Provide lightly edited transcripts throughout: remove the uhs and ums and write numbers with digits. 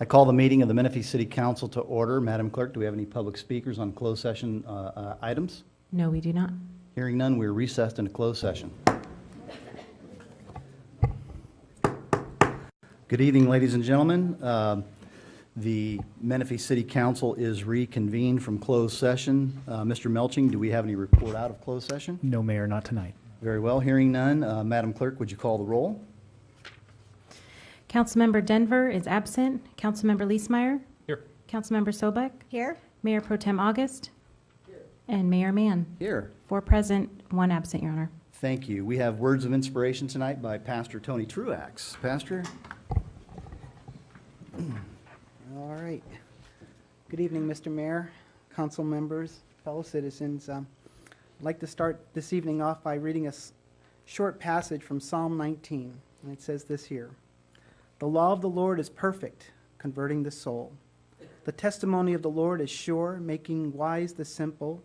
I call the meeting of the Menifee City Council to order. Madam Clerk, do we have any public speakers on closed session items? No, we do not. Hearing none, we are recessed into closed session. Good evening, ladies and gentlemen. The Menifee City Council is reconvened from closed session. Mr. Melching, do we have any report out of closed session? No, Mayor, not tonight. Very well. Hearing none, Madam Clerk, would you call the roll? Councilmember Denver is absent. Councilmember Leesmeyer? Here. Councilmember Sobek? Here. Mayor Pro Tem August? Here. And Mayor Mann? Here. 4 present, 1 absent, Your Honor. Thank you. We have words of inspiration tonight by Pastor Tony Truax. Pastor? All right. Good evening, Mr. Mayor, council members, fellow citizens. I'd like to start this evening off by reading a short passage from Psalm 19. And it says this here: "The law of the Lord is perfect, converting the soul. The testimony of the Lord is sure, making wise the simple.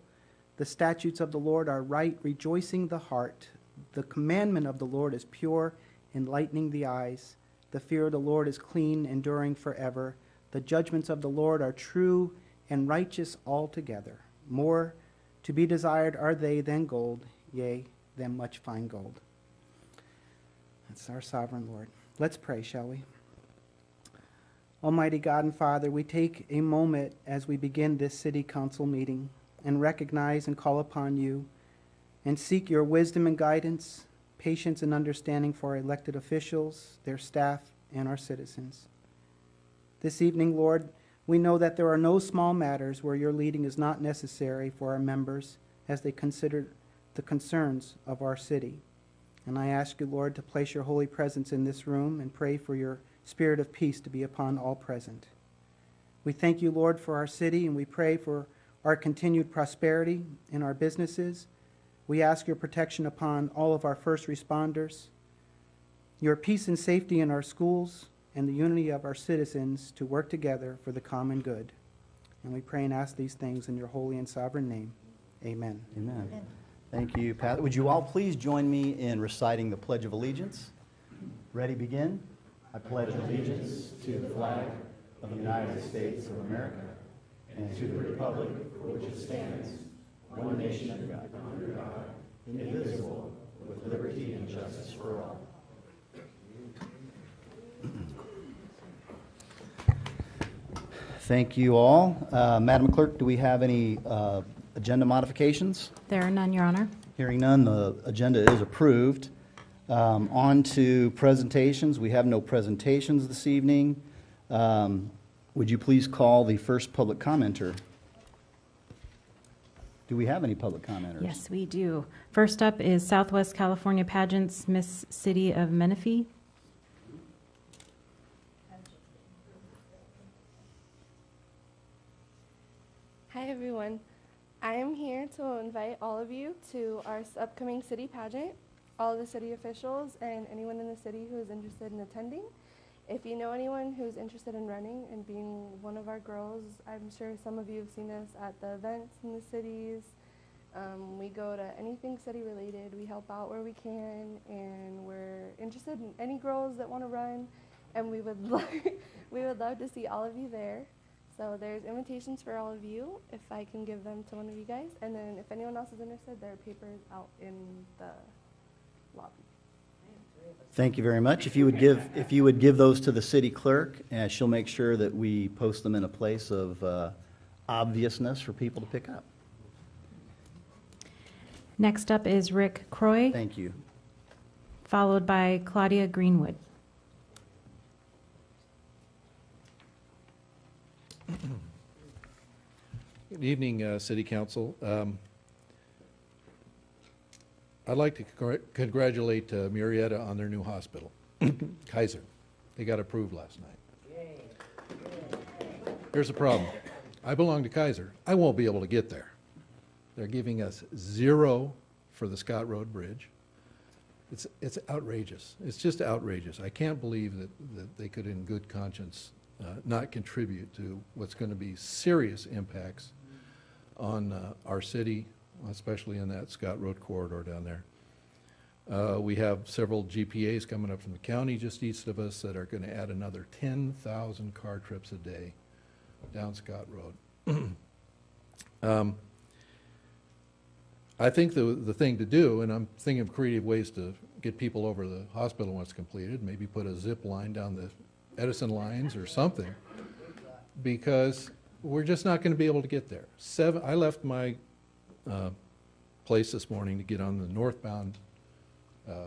The statutes of the Lord are right, rejoicing the heart. The commandment of the Lord is pure, enlightening the eyes. The fear of the Lord is clean, enduring forever. The judgments of the Lord are true and righteous altogether. More to be desired are they than gold, yea, than much fine gold." That's our sovereign Lord. Let's pray, shall we? Almighty God and Father, we take a moment as we begin this city council meeting and recognize and call upon you and seek your wisdom and guidance, patience and understanding for our elected officials, their staff, and our citizens. This evening, Lord, we know that there are no small matters where your leading is not necessary for our members as they consider the concerns of our city. And I ask you, Lord, to place your holy presence in this room and pray for your spirit of peace to be upon all present. We thank you, Lord, for our city, and we pray for our continued prosperity in our businesses. We ask your protection upon all of our first responders, your peace and safety in our schools, and the unity of our citizens to work together for the common good. And we pray and ask these things in your holy and sovereign name. Amen. Amen. Thank you, Pat. Would you all please join me in reciting the Pledge of Allegiance? Ready, begin. I pledge allegiance to the flag of the United States of America and to the republic for which it stands, one nation under God, indivisible, with liberty and justice for all. Thank you all. Madam Clerk, do we have any agenda modifications? There are none, Your Honor. Hearing none, the agenda is approved. On to presentations. We have no presentations this evening. Would you please call the first public commenter? Do we have any public commenters? Yes, we do. First up is Southwest California Pageants, Miss City of Menifee. Hi, everyone. I am here to invite all of you to our upcoming city pageant, all of the city officials and anyone in the city who is interested in attending. If you know anyone who's interested in running and being one of our girls, I'm sure some of you have seen us at the events in the cities. We go to anything city related. We help out where we can, and we're interested in any girls that want to run, and we would love to see all of you there. So there's invitations for all of you, if I can give them to one of you guys. And then if anyone else is interested, there are papers out in the lobby. Thank you very much. If you would give those to the city clerk, and she'll make sure that we post them in a place of obviousness for people to pick up. Next up is Rick Croy, Thank you. followed by Claudia Greenwood. Good evening, City Council. I'd like to congratulate Murrieta on their new hospital, Kaiser. They got approved last night. Here's the problem. I belong to Kaiser. I won't be able to get there. They're giving us 0 for the Scott Road Bridge. It's outrageous. It's just outrageous. I can't believe that they could, in good conscience, not contribute to what's going to be serious impacts on our city, especially in that Scott Road corridor down there. We have several GPAs coming up from the county just east of us that are going to add another 10,000 car trips a day down Scott Road. I think the thing to do, and I'm thinking of creative ways to get people over the hospital when it's completed, maybe put a zip line down the Edison lines or something, because we're just not going to be able to get there. I left my place this morning to get on the northbound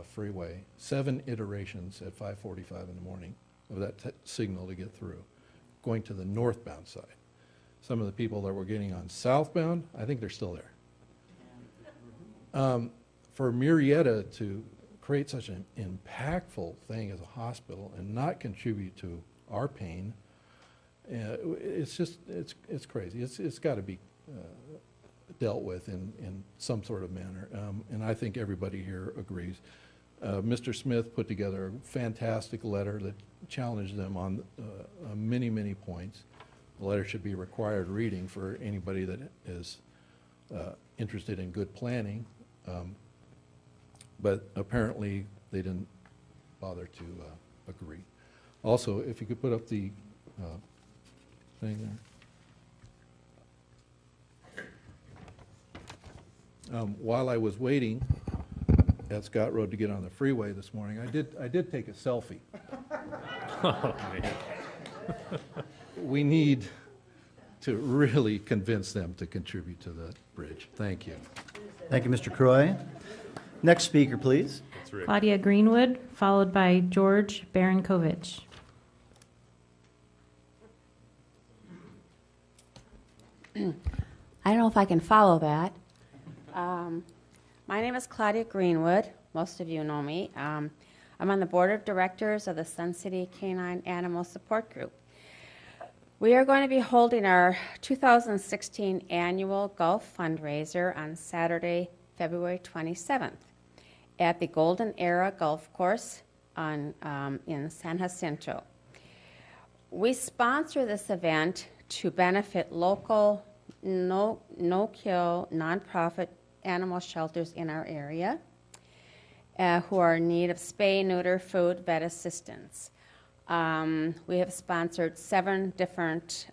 freeway, 7 iterations at 5:45 in the morning of that signal to get through, going to the northbound side. Some of the people that were getting on southbound, I think they're still there. For Murrieta to create such an impactful thing as a hospital and not contribute to our pain, it's just, it's crazy. It's got to be dealt with in some sort of manner, and I think everybody here agrees. Mr. Smith put together a fantastic letter that challenged them on many, many points. The letter should be required reading for anybody that is interested in good planning, but apparently they didn't bother to agree. Also, if you could put up the thing there. While I was waiting at Scott Road to get on the freeway this morning, I did take a selfie. Oh, man. We need to really convince them to contribute to the bridge. Thank you. Thank you, Mr. Croy. Next speaker, please. That's Rick. Claudia Greenwood, followed by George Barankovich. I don't know if I can follow that. My name is Claudia Greenwood. Most of you know me. I'm on the board of directors of the Sun City Canine Animal Support Group. We are going to be holding our 2016 annual golf fundraiser on Saturday, February 27th at the Golden Era Golf Course in San Jacinto. We sponsor this event to benefit local no-kill nonprofit animal shelters in our area who are in need of spay, neuter, food, vet assistance. We have sponsored 7 different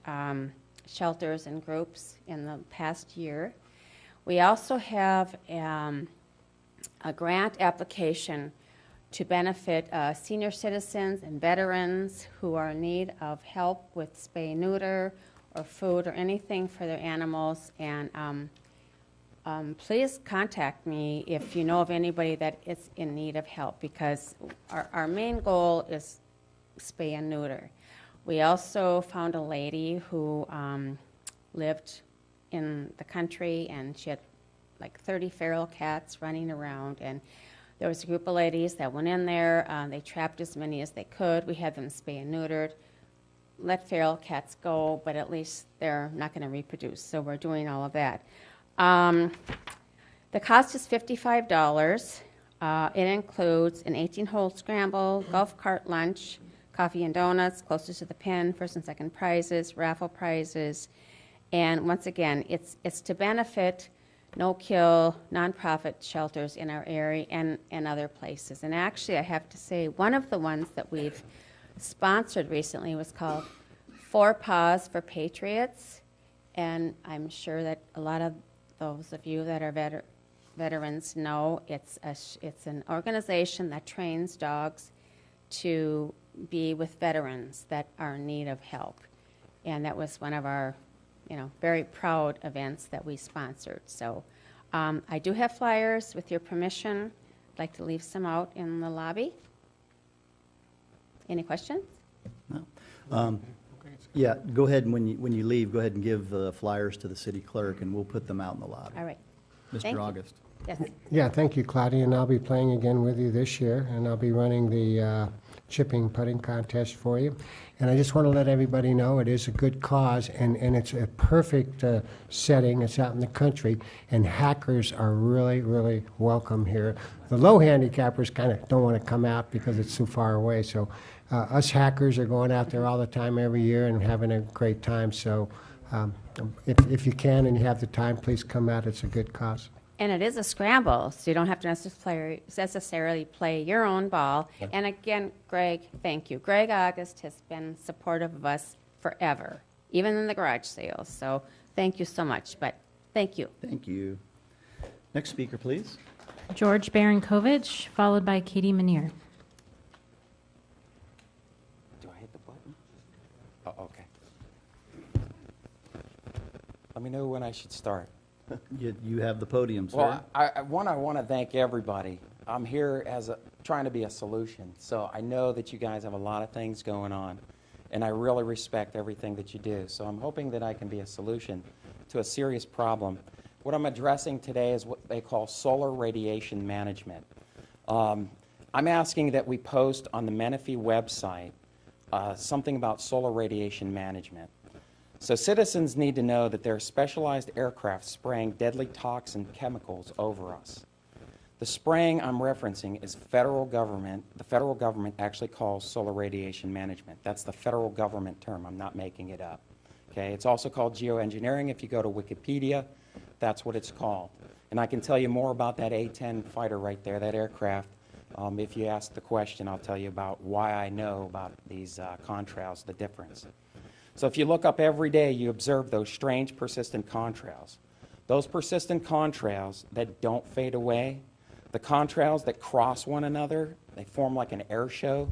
shelters and groups in the past year. We also have a grant application to benefit senior citizens and veterans who are in need of help with spay, neuter, or food or anything for their animals. And please contact me if you know of anybody that is in need of help, because our main goal is spay and neuter. We also found a lady who lived in the country, and she had like 30 feral cats running around, and there was a group of ladies that went in there. They trapped as many as they could. We had them spay and neutered. Let feral cats go, but at least they're not going to reproduce, so we're doing all of that. The cost is $55. It includes an 18-hole scramble, golf cart lunch, coffee and donuts, closest to the pin, first and second prizes, raffle prizes, and once again, it's to benefit no-kill nonprofit shelters in our area and other places. And actually, I have to say, one of the ones that we've sponsored recently was called 4 Paws for Patriots, and I'm sure that a lot of those of you that are veterans know it's an organization that trains dogs to be with veterans that are in need of help, and that was one of our very proud events that we sponsored. So I do have flyers. With your permission, I'd like to leave some out in the lobby. Any questions? No. Yeah, go ahead, and when you leave, go ahead and give the flyers to the city clerk, and we'll put them out in the lobby. All right. Mr. Thank you. August. Yes. Yeah, thank you, Claudia, and I'll be playing again with you this year, and I'll be running the chipping putting contest for you. And I just want to let everybody know it is a good cause, and it's a perfect setting. It's out in the country, and hackers are really, really welcome here. The low handicappers kind of don't want to come out because it's too far away, so us hackers are going out there all the time every year and having a great time. So if you can and you have the time, please come out. It's a good cause. And it is a scramble, so you don't have to necessarily play your own ball. And again, Greg, thank you. Greg August has been supportive of us forever, even in the garage sales. So thank you so much, but thank you. Thank you. Next speaker, please. George Barankovich, followed by Katie Manier. Do I hit the button? Oh, okay. Let me know when I should start. You have the podium, sir. Well, I want to thank everybody. I'm here trying to be a solution. So I know that you guys have a lot of things going on, and I really respect everything that you do. So I'm hoping that I can be a solution to a serious problem. What I'm addressing today is what they call solar radiation management. I'm asking that we post on the Menifee website something about solar radiation management. So citizens need to know that there are specialized aircraft spraying deadly toxin chemicals over us. The spraying I'm referencing is federal government. The federal government actually calls solar radiation management. That's the federal government term. I'm not making it up. Okay? It's also called geoengineering. If you go to Wikipedia, that's what it's called. And I can tell you more about that A-10 fighter right there, that aircraft. If you ask the question, I'll tell you about why I know about these contrails, the difference. So if you look up every day, you observe those strange persistent contrails. Those persistent contrails that don't fade away, the contrails that cross one another, they form like an air show.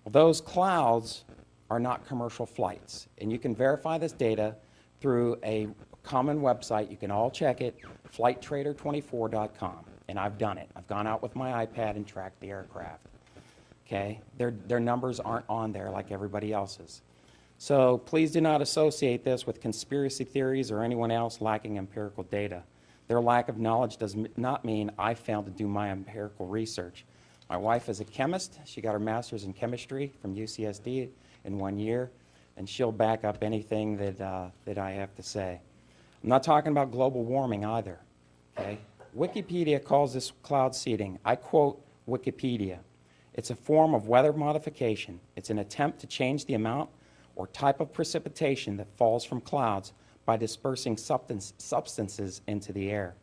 Well, those clouds are not commercial flights. And you can verify this data through a common website. You can all check it, flighttrader24.com. And I've done it. I've gone out with my iPad and tracked the aircraft. Okay? Their numbers aren't on there like everybody else's. So please do not associate this with conspiracy theories or anyone else lacking empirical data. Their lack of knowledge does not mean I failed to do my empirical research. My wife is a chemist. She got her master's in chemistry from UCSD in 1 year, and she'll back up anything that I have to say. I'm not talking about global warming either. Okay? Wikipedia calls this cloud seeding. I quote Wikipedia. It's a form of weather modification. It's an attempt to change the amount or type of precipitation that falls from clouds by dispersing substances into the air.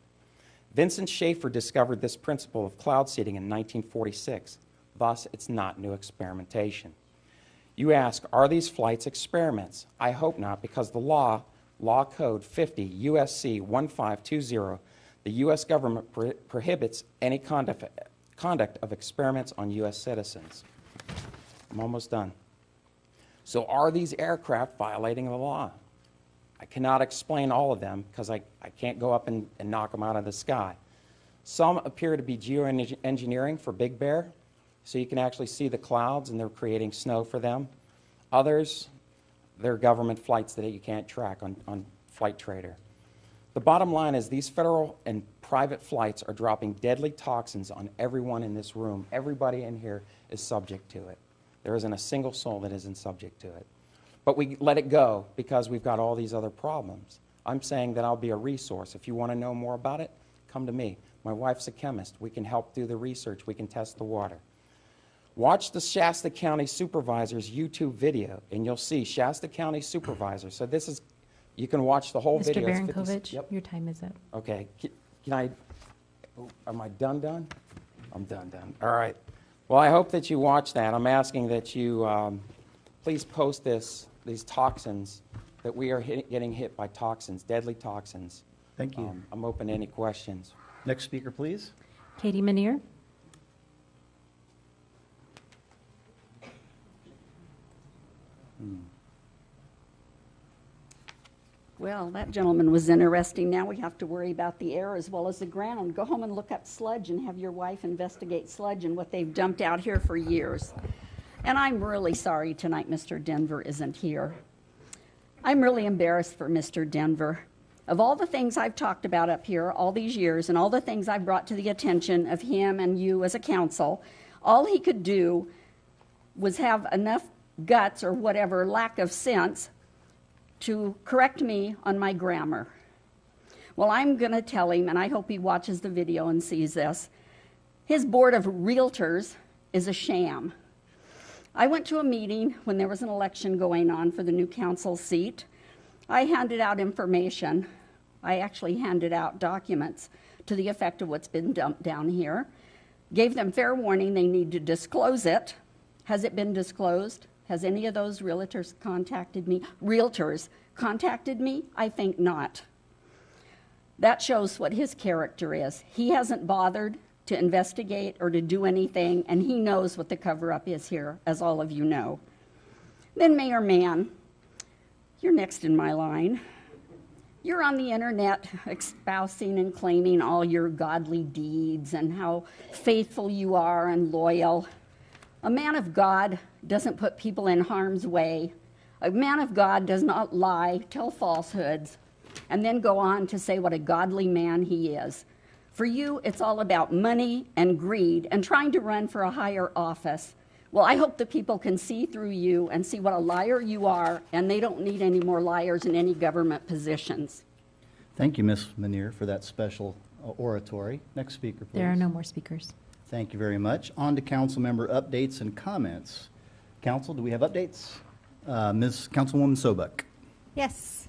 Vincent Schaefer discovered this principle of cloud seeding in 1946. Thus, it's not new experimentation. You ask, are these flights experiments? I hope not, because the law Code 50 USC 1520, the U.S. government prohibits any conduct of experiments on U.S. citizens. I'm almost done. So are these aircraft violating the law? I cannot explain all of them because I can't go up and knock them out of the sky. Some appear to be geoengineering for Big Bear, so you can actually see the clouds and they're creating snow for them. Others, they're government flights that you can't track on Flight Trader. The bottom line is these federal and private flights are dropping deadly toxins on everyone in this room. Everybody in here is subject to it. There isn't a single soul that isn't subject to it. But we let it go because we've got all these other problems. I'm saying that I'll be a resource. If you want to know more about it, come to me. My wife's a chemist. We can help do the research. We can test the water. Watch the Shasta County Supervisor's YouTube video, and you'll see Shasta County Supervisor. So this is, you can watch the whole Mr. video. It's Barankovich, Yep. your time is up. Okay. Can I, am I done? I'm done. All right. Well, I hope that you watch that. I'm asking that you please post these toxins, that we are getting hit by toxins, deadly toxins. Thank you. I'm open to any questions. Next speaker, please. Katie Manier. Well, that gentleman was interesting. Now we have to worry about the air as well as the ground. Go home and look up sludge and have your wife investigate sludge and what they've dumped out here for years. And I'm really sorry tonight Mr. Denver isn't here. I'm really embarrassed for Mr. Denver. Of all the things I've talked about up here all these years and all the things I've brought to the attention of him and you as a council, all he could do was have enough guts or whatever, lack of sense, to correct me on my grammar. Well, I'm going to tell him, and I hope he watches the video and sees this, his board of realtors is a sham. I went to a meeting when there was an election going on for the new council seat. I handed out information. I actually handed out documents to the effect of what's been dumped down here. Gave them fair warning they need to disclose it. Has it been disclosed? Has any of those realtors contacted me? I think not. That shows what his character is. He hasn't bothered to investigate or to do anything, and he knows what the cover-up is here, as all of you know. Then Mayor Mann, you're next in my line. You're on the internet espousing and claiming all your godly deeds and how faithful you are and loyal. A man of God doesn't put people in harm's way. A man of God does not lie, tell falsehoods, and then go on to say what a godly man he is. For you, it's all about money and greed and trying to run for a higher office. Well, I hope the people can see through you and see what a liar you are, and they don't need any more liars in any government positions. Thank you, Ms. Manier, for that special oratory. Next speaker, please. There are no more speakers. Thank you very much. On to council member updates and comments. Council, do we have updates? Ms. Councilwoman Sobek. Yes,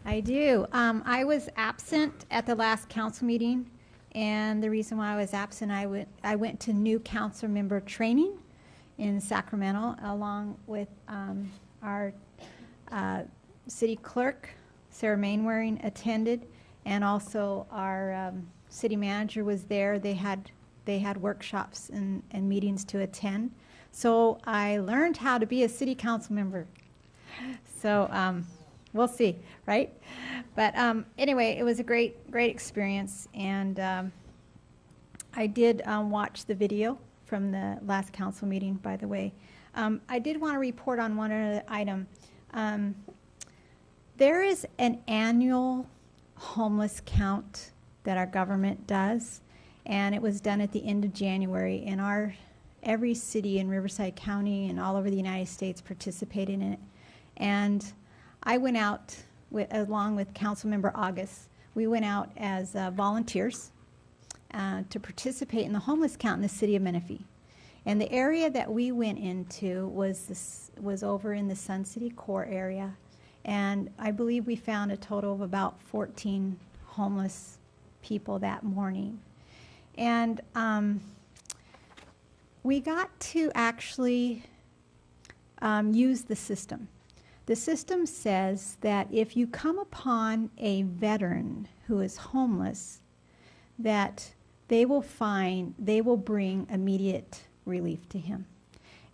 I do. I was absent at the last council meeting, and the reason why I was absent, I went to new council member training in Sacramento, along with our city clerk, Sarah Mainwaring, attended, and also our city manager was there. They had workshops and meetings to attend. So I learned how to be a city council member. So we'll see, right? But anyway, it was a great experience, and I did watch the video from the last council meeting, by the way. I did want to report on one other item. There is an annual homeless count that our government does, and it was done at the end of January, and every city in Riverside County and all over the United States participated in it. And I went out, along with Councilmember August, we went out as volunteers to participate in the homeless count in the city of Menifee. And the area that we went into was over in the Sun City core area, and I believe we found a total of about 14 homeless people that morning. And we got to actually use the system. The system says that if you come upon a veteran who is homeless, that they will bring immediate relief to him.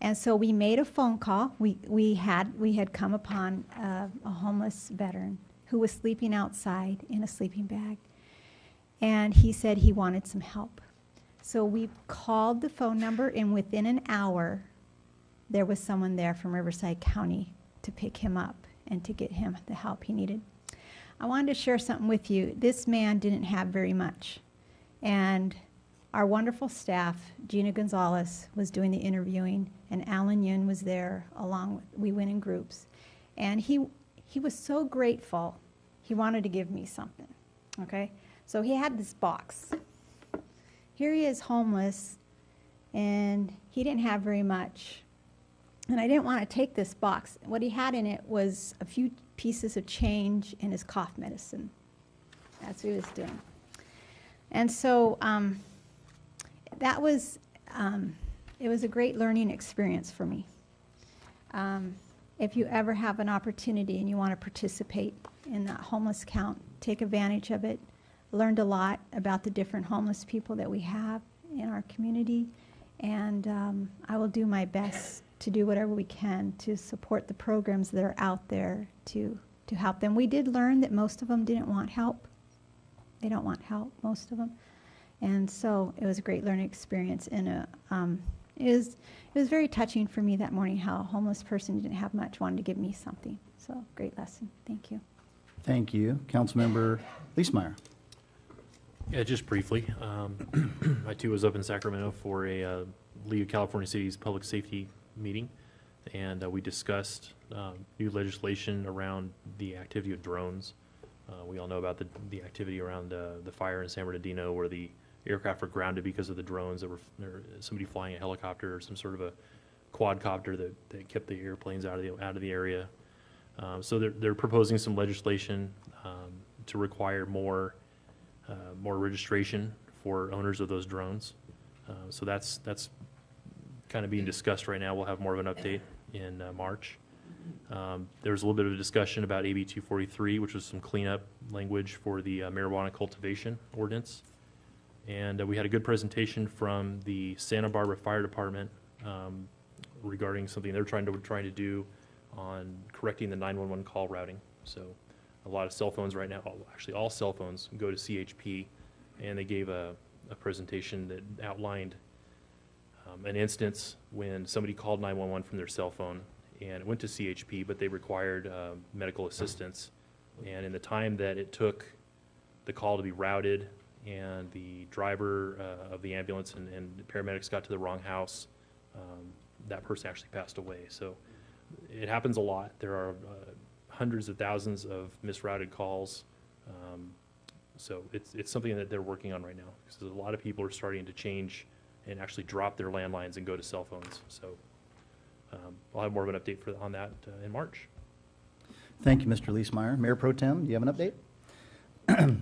And so we made a phone call. We had come upon a homeless veteran who was sleeping outside in a sleeping bag, and he said he wanted some help. So we called the phone number, and within an hour, there was someone there from Riverside County to pick him up and to get him the help he needed. I wanted to share something with you. This man didn't have very much, and our wonderful staff, Gina Gonzalez, was doing the interviewing, and Alan Yun was there we went in groups. And he was so grateful, he wanted to give me something, okay? So he had this box. Here he is homeless, and he didn't have very much. And I didn't want to take this box. What he had in it was a few pieces of change and his cough medicine. That's what he was doing. And so it was a great learning experience for me. If you ever have an opportunity and you want to participate in that homeless count, take advantage of it. Learned a lot about the different homeless people that we have in our community, and I will do my best to do whatever we can to support the programs that are out there to help them. We did learn that most of them didn't want help. They don't want help, most of them. And so it was a great learning experience, and it was very touching for me that morning how a homeless person who didn't have much wanted to give me something. So great lesson. Thank you. Thank you. Councilmember Leesmeyer. Yeah, just briefly. I too was up in Sacramento for a League of California Cities Public Safety meeting, and we discussed new legislation around the activity of drones. We all know about the activity around the fire in San Bernardino, where the aircraft were grounded because of the drones that were somebody flying a helicopter or some sort of a quadcopter that kept the airplanes out of the area. So they're proposing some legislation to require more more registration for owners of those drones. So that's kind of being discussed right now. We'll have more of an update in March. There was a little bit of a discussion about AB 243, which was some cleanup language for the marijuana cultivation ordinance. And we had a good presentation from the Santa Barbara Fire Department regarding something they're trying to do on correcting the 911 call routing. So a lot of cell phones right now, actually all cell phones go to CHP, and they gave a presentation that outlined an instance when somebody called 911 from their cell phone and it went to CHP, but they required medical assistance. And in the time that it took the call to be routed and the driver of the ambulance and the paramedics got to the wrong house, that person actually passed away. So it happens a lot. There are hundreds of thousands of misrouted calls. So it's something that they're working on right now, because a lot of people are starting to change and actually drop their landlines and go to cell phones. So I'll have more of an update on that in March. Thank you, Mr. Leesmeyer. Mayor Pro Tem, do you have an update?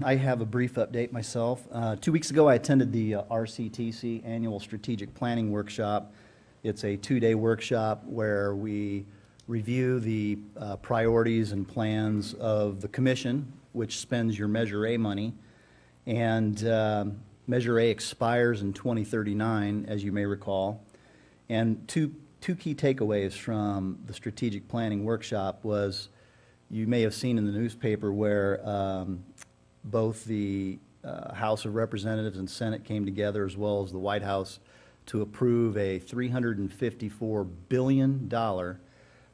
I have a brief update myself. 2 weeks ago, I attended the RCTC Annual Strategic Planning Workshop. It's a 2-day workshop where we review the priorities and plans of the commission, which spends your Measure A money. And Measure A expires in 2039, as you may recall. And two key takeaways from the strategic planning workshop was, you may have seen in the newspaper where both the House of Representatives and Senate came together, as well as the White House, to approve a $354 billion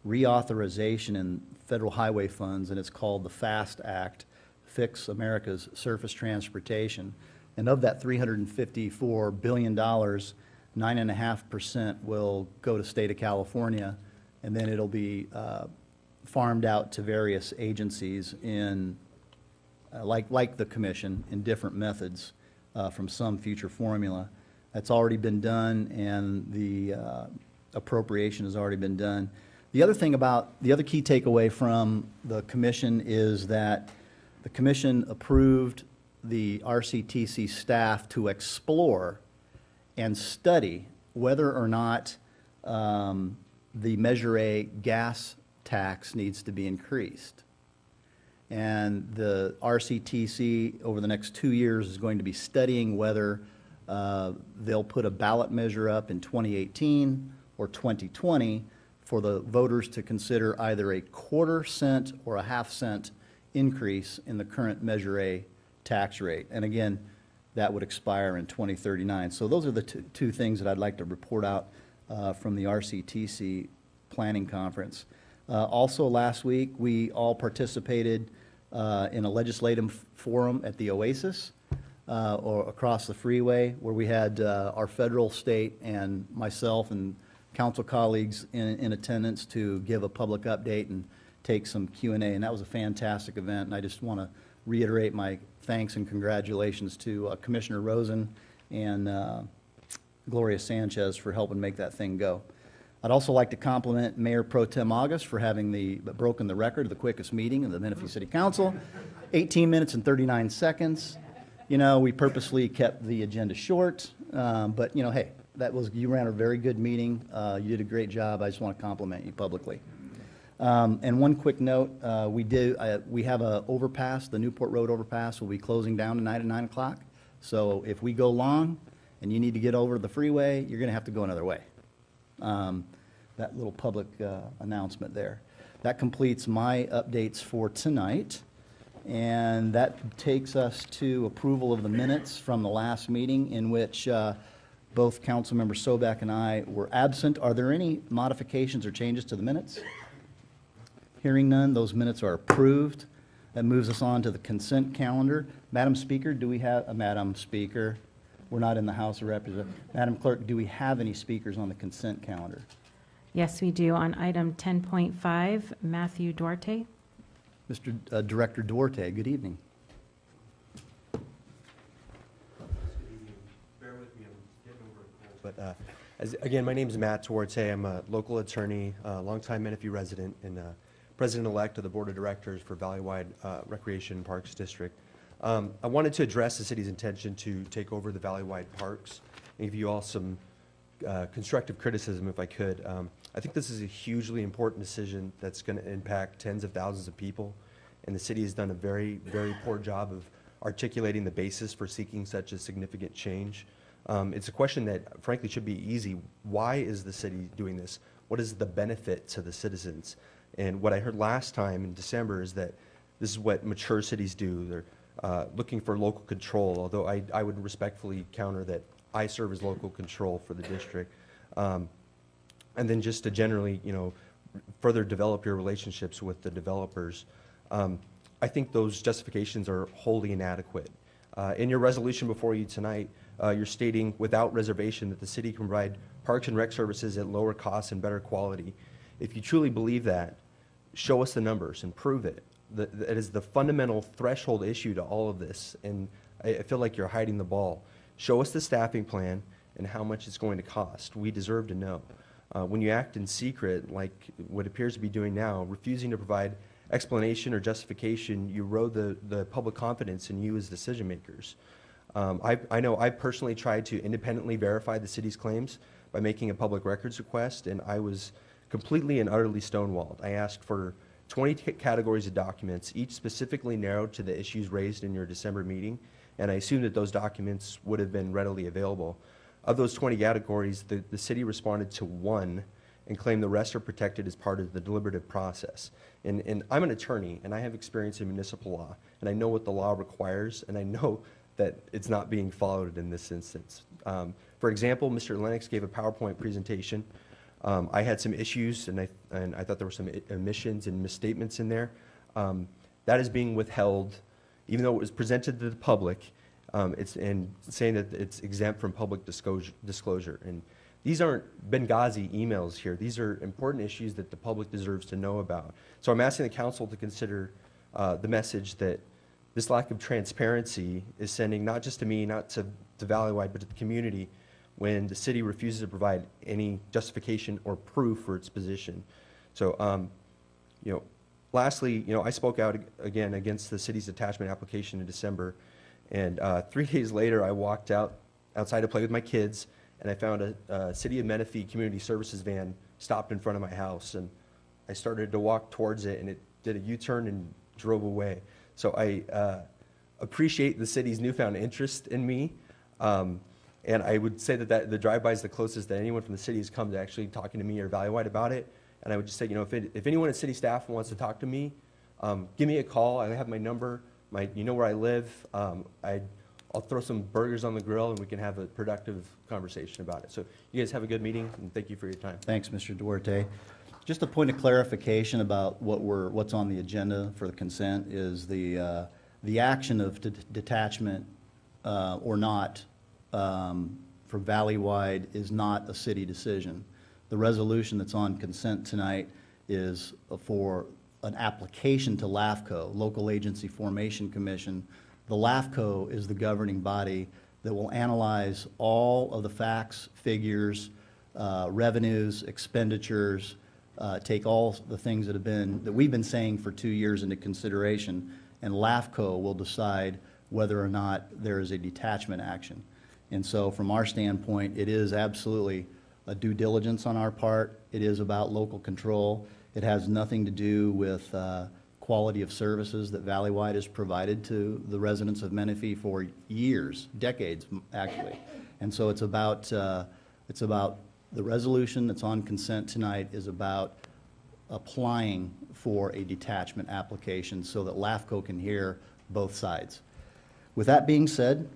reauthorization in federal highway funds, and it's called the FAST Act, Fix America's Surface Transportation. And of that $354 billion, 9.5% will go to state of California, and then it'll be farmed out to various agencies in, like the commission, in different methods from some future formula. That's already been done, and the appropriation has already been done. The other key takeaway from the commission is that the commission approved the RCTC staff to explore and study whether or not the Measure A gas tax needs to be increased. And the RCTC over the next 2 years is going to be studying whether they'll put a ballot measure up in 2018 or 2020 for the voters to consider either a 1/4 cent or a 1/2 cent increase in the current Measure A tax rate. And again, that would expire in 2039. So those are the two things that I'd like to report out from the RCTC planning conference. Also last week, we all participated in a legislative forum at the Oasis or across the freeway, where we had our federal, state, and myself and council colleagues in attendance to give a public update and take some Q&A, and that was a fantastic event. And I just want to reiterate my thanks and congratulations to Commissioner Rosen and Gloria Sanchez for helping make that thing go. I'd also like to compliment Mayor Pro Tem August for having broken the record of the quickest meeting of the Menifee City Council, 18 minutes and 39 seconds. You know, we purposely kept the agenda short, but you know, hey, you ran a very good meeting. You did a great job. I just want to compliment you publicly. And one quick note, we have a overpass, the Newport Road overpass will be closing down tonight at 9 o'clock. So if we go long and you need to get over the freeway, you're going to have to go another way. That little public announcement there. That completes my updates for tonight. And that takes us to approval of the minutes from the last meeting, in which both Councilmember Sobek and I were absent. Are there any modifications or changes to the minutes? Hearing none, those minutes are approved. That moves us on to the consent calendar. Madam Speaker, do we have a Madam Speaker? We're not in the House of Representatives. Madam Clerk, do we have any speakers on the consent calendar? Yes, we do. On item 10.5, Matthew Duarte. Mr. Director Duarte, good evening. Bear with me, I'm getting over a cold. But again, my name is Matt Duarte. I'm a local attorney, longtime Menifee resident, and president-elect of the Board of Directors for Valleywide Recreation Parks District. I wanted to address the city's intention to take over the Valleywide Parks and give you all some constructive criticism, if I could. I think this is a hugely important decision that's going to impact tens of thousands of people, and the city has done a very, very poor job of articulating the basis for seeking such a significant change. It's a question that, frankly, should be easy. Why is the city doing this? What is the benefit to the citizens? And what I heard last time in December is that this is what mature cities do. They're looking for local control, although I would respectfully counter that I serve as local control for the district. And then just to generally, further develop your relationships with the developers. I think those justifications are wholly inadequate. In your resolution before you tonight, you're stating without reservation that the city can provide parks and rec services at lower costs and better quality. If you truly believe that, show us the numbers and prove it. That is the fundamental threshold issue to all of this, and I feel like you're hiding the ball. Show us the staffing plan and how much it's going to cost. We deserve to know. When you act in secret, like what appears to be doing now, refusing to provide explanation or justification, you erode the public confidence in you as decision makers. I know I personally tried to independently verify the city's claims by making a public records request, and I was completely and utterly stonewalled. I asked for 20 categories of documents, each specifically narrowed to the issues raised in your December meeting, and I assumed that those documents would have been readily available. Of those 20 categories, the city responded to one and claimed the rest are protected as part of the deliberative process. And I'm an attorney, and I have experience in municipal law, and I know what the law requires, and I know that it's not being followed in this instance. For example, Mr. Lennox gave a PowerPoint presentation. I had some issues, and I thought there were some omissions and misstatements in there. That is being withheld, even though it was presented to the public, and saying that it's exempt from public disclosure. And these aren't Benghazi emails here. These are important issues that the public deserves to know about. So I'm asking the council to consider the message that this lack of transparency is sending not just to me, not to Valleywide, but to the community when the city refuses to provide any justification or proof for its position. So, lastly, I spoke out again against the city's attachment application in December, and 3 days later I walked outside to play with my kids, and I found a City of Menifee Community Services van stopped in front of my house, and I started to walk towards it, and it did a U-turn and drove away. So I appreciate the city's newfound interest in me, and I would say that the drive-by is the closest that anyone from the city has come to actually talking to me or Valleywide about it. And I would just say, if anyone at city staff wants to talk to me, give me a call. I have my number. You know where I live. I'll throw some burgers on the grill, and we can have a productive conversation about it. So you guys have a good meeting, and thank you for your time. Thanks, Mr. Duarte. Just a point of clarification about what's on the agenda for the consent is the action of detachment or not for Valleywide is not a city decision. The resolution that's on consent tonight is for an application to LAFCO, Local Agency Formation Commission. The LAFCO is the governing body that will analyze all of the facts, figures, revenues, expenditures, take all the things that we've been saying for 2 years into consideration, and LAFCO will decide whether or not there is a detachment action. And so from our standpoint, it is absolutely a due diligence on our part. It is about local control. It has nothing to do with quality of services that Valleywide has provided to the residents of Menifee for years, decades, actually. And so it's about the resolution that's on consent tonight is about applying for a detachment application so that LAFCO can hear both sides. With that being said,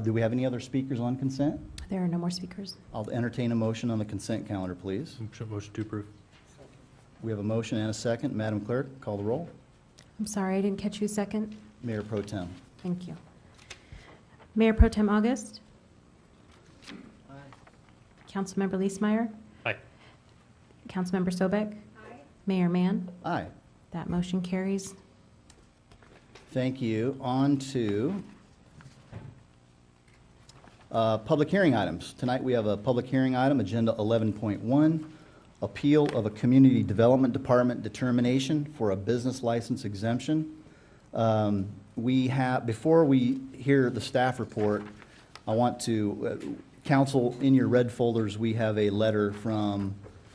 do we have any other speakers on consent? There are no more speakers. I'll entertain a motion on the consent calendar, please. Motion to approve. We have a motion and a second. Madam Clerk, call the roll. I'm sorry, I didn't catch who's second. Mayor Pro Tem. Thank you. Mayor Pro Tem August? Aye. Councilmember Leesmeyer? Aye. Councilmember Sobek? Aye. Mayor Mann? Aye. That motion carries. Thank you. On to public hearing items. Tonight we have a public hearing item, Agenda 11.1, appeal of a Community Development Department determination for a business license exemption. Before we hear the staff report, I want to, council, in your red folders, we have a letter from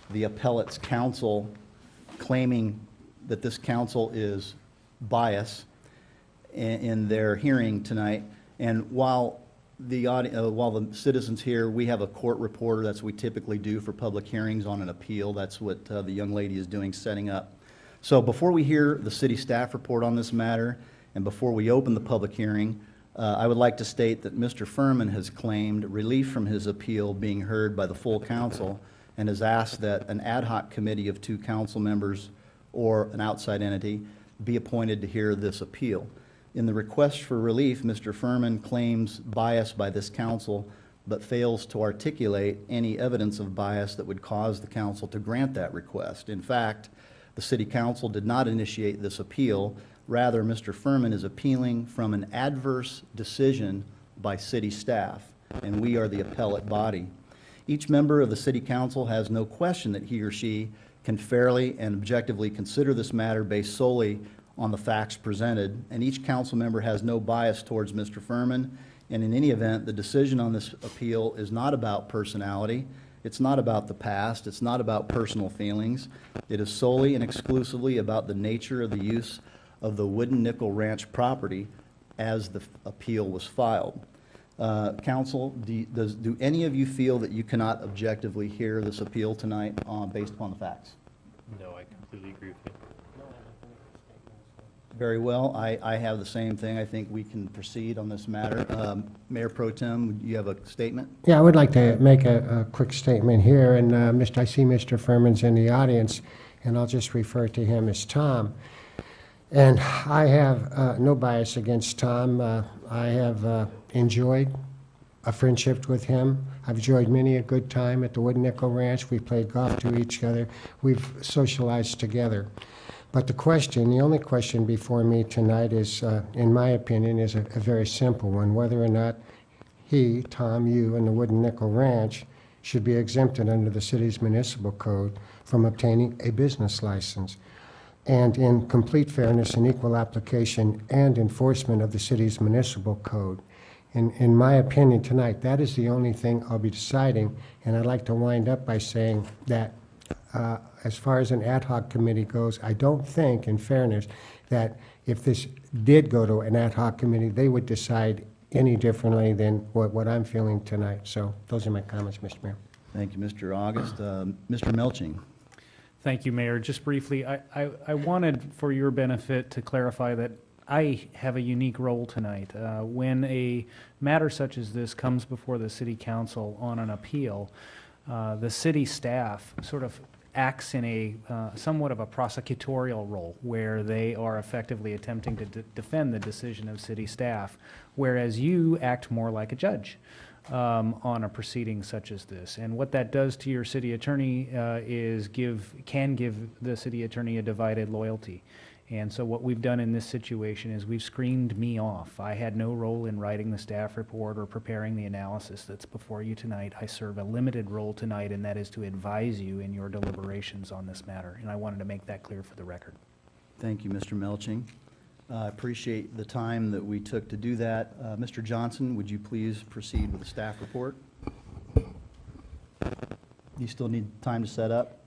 the appellate's counsel claiming that this council is biased in their hearing tonight. And while the citizens here, we have a court reporter, that's what we typically do for public hearings on an appeal. That's what the young lady is doing, setting up. So before we hear the city staff report on this matter, and before we open the public hearing, I would like to state that Mr. Furman has claimed relief from his appeal being heard by the full council and has asked that an ad hoc committee of 2 council members or an outside entity be appointed to hear this appeal. In the request for relief, Mr. Furman claims bias by this council, but fails to articulate any evidence of bias that would cause the council to grant that request. In fact, the city council did not initiate this appeal. Rather, Mr. Furman is appealing from an adverse decision by city staff, and we are the appellate body. Each member of the city council has no question that he or she can fairly and objectively consider this matter based solely on the facts presented, and each council member has no bias towards Mr. Furman. And in any event, the decision on this appeal is not about personality. It's not about the past. It's not about personal feelings. It is solely and exclusively about the nature of the use of the Wooden Nickel Ranch property as the appeal was filed. Council, do any of you feel that you cannot objectively hear this appeal tonight based upon the facts? No, I completely agree with you. Very well. I have the same thing. I think we can proceed on this matter. Mayor Pro Tem, you have a statement? Yeah, I would like to make a quick statement here, and I see Mr. Furman's in the audience, and I'll just refer to him as Tom. And I have no bias against Tom. I have enjoyed a friendship with him. I've enjoyed many a good time at the Wooden Nickel Ranch. We've played golf to each other. We've socialized together. But the only question before me tonight is, in my opinion, is a very simple one, whether or not he, Tom, you, and the Wooden Nickel Ranch should be exempted under the city's municipal code from obtaining a business license. And in complete fairness and equal application and enforcement of the city's municipal code. In my opinion tonight, that is the only thing I'll be deciding, and I'd like to wind up by saying that as far as an ad hoc committee goes, I don't think, in fairness, that if this did go to an ad hoc committee, they would decide any differently than what I'm feeling tonight. So those are my comments, Mr. Mayor. Thank you, Mr. August. Mr. Melching. Thank you, Mayor. Just briefly, I wanted, for your benefit, to clarify that I have a unique role tonight. When a matter such as this comes before the City Council on an appeal, the city staff sort of acts in a somewhat of a prosecutorial role, where they are effectively attempting to defend the decision of city staff, whereas you act more like a judge on a proceeding such as this. And what that does to your city attorney can give the city attorney a divided loyalty. And so what we've done in this situation is we've screened me off. I had no role in writing the staff report or preparing the analysis that's before you tonight. I serve a limited role tonight, and that is to advise you in your deliberations on this matter. And I wanted to make that clear for the record. Thank you, Mr. Melching. I appreciate the time that we took to do that. Mr. Johnson, would you please proceed with the staff report? You still need time to set up?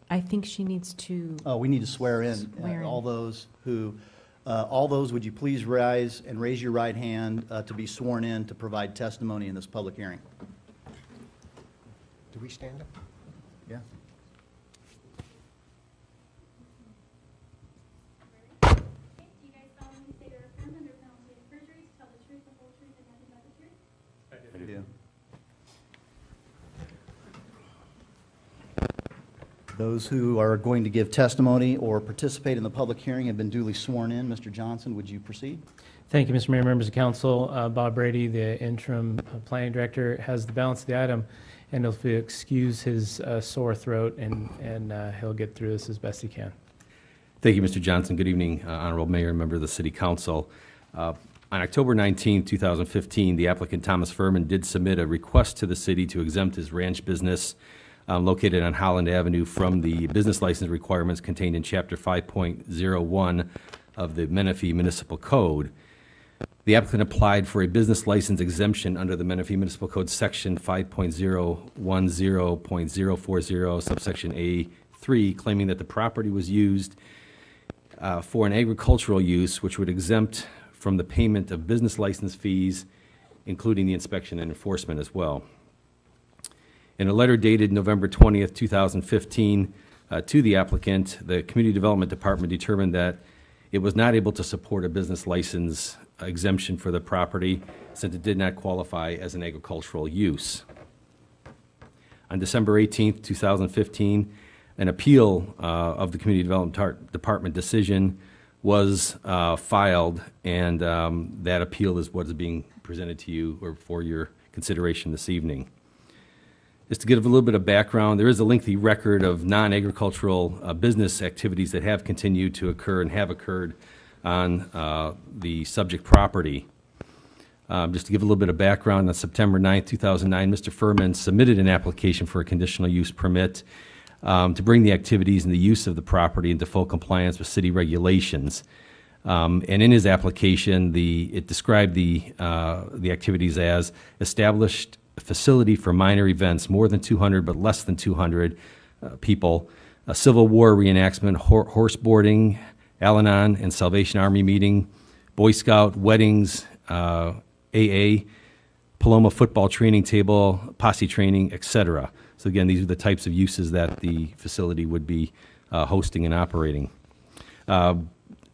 I think she needs to. Oh, we need to swear in. Swear in. All those, would you please rise and raise your right hand to be sworn in to provide testimony in this public hearing? Do we stand up? Yeah. Do you guys solemnly say or affirm under penalty of perjury to tell the truth, the whole truth, and nothing but the truth? I do. Those who are going to give testimony or participate in the public hearing have been duly sworn in. Mr. Johnson, would you proceed? Thank you, Mr. Mayor, members of council. Bob Brady, the interim planning director, has the balance of the item, and he'll excuse his sore throat, and he'll get through this as best he can. Thank you, Mr. Johnson. Good evening, Honorable Mayor and member of the City Council. On October 19, 2015, the applicant Thomas Furman did submit a request to the city to exempt his ranch business located on Holland Avenue from the business license requirements contained in Chapter 5.01 of the Menifee Municipal Code. The applicant applied for a business license exemption under the Menifee Municipal Code Section 5.010.040, subsection A3, claiming that the property was used for an agricultural use, which would exempt from the payment of business license fees, including the inspection and enforcement as well. In a letter dated November 20th, 2015, to the applicant, the Community Development Department determined that it was not able to support a business license exemption for the property since it did not qualify as an agricultural use. On December 18th, 2015, an appeal of the Community Development Department decision was filed, and that appeal is what is being presented to you or for your consideration this evening. Just to give a little bit of background, there is a lengthy record of non-agricultural business activities that have continued to occur and have occurred on the subject property. Just to give a little bit of background, on September 9th, 2009, Mr. Furman submitted an application for a conditional use permit to bring the activities and the use of the property into full compliance with city regulations. And in his application, it described the activities as established facility for minor events, more than 200 but less than 200 people, a Civil War reenactment, horse boarding, Al-Anon and Salvation Army meeting, Boy Scout, weddings, AA, Paloma football training table, posse training, etc. So again, these are the types of uses that the facility would be hosting and operating.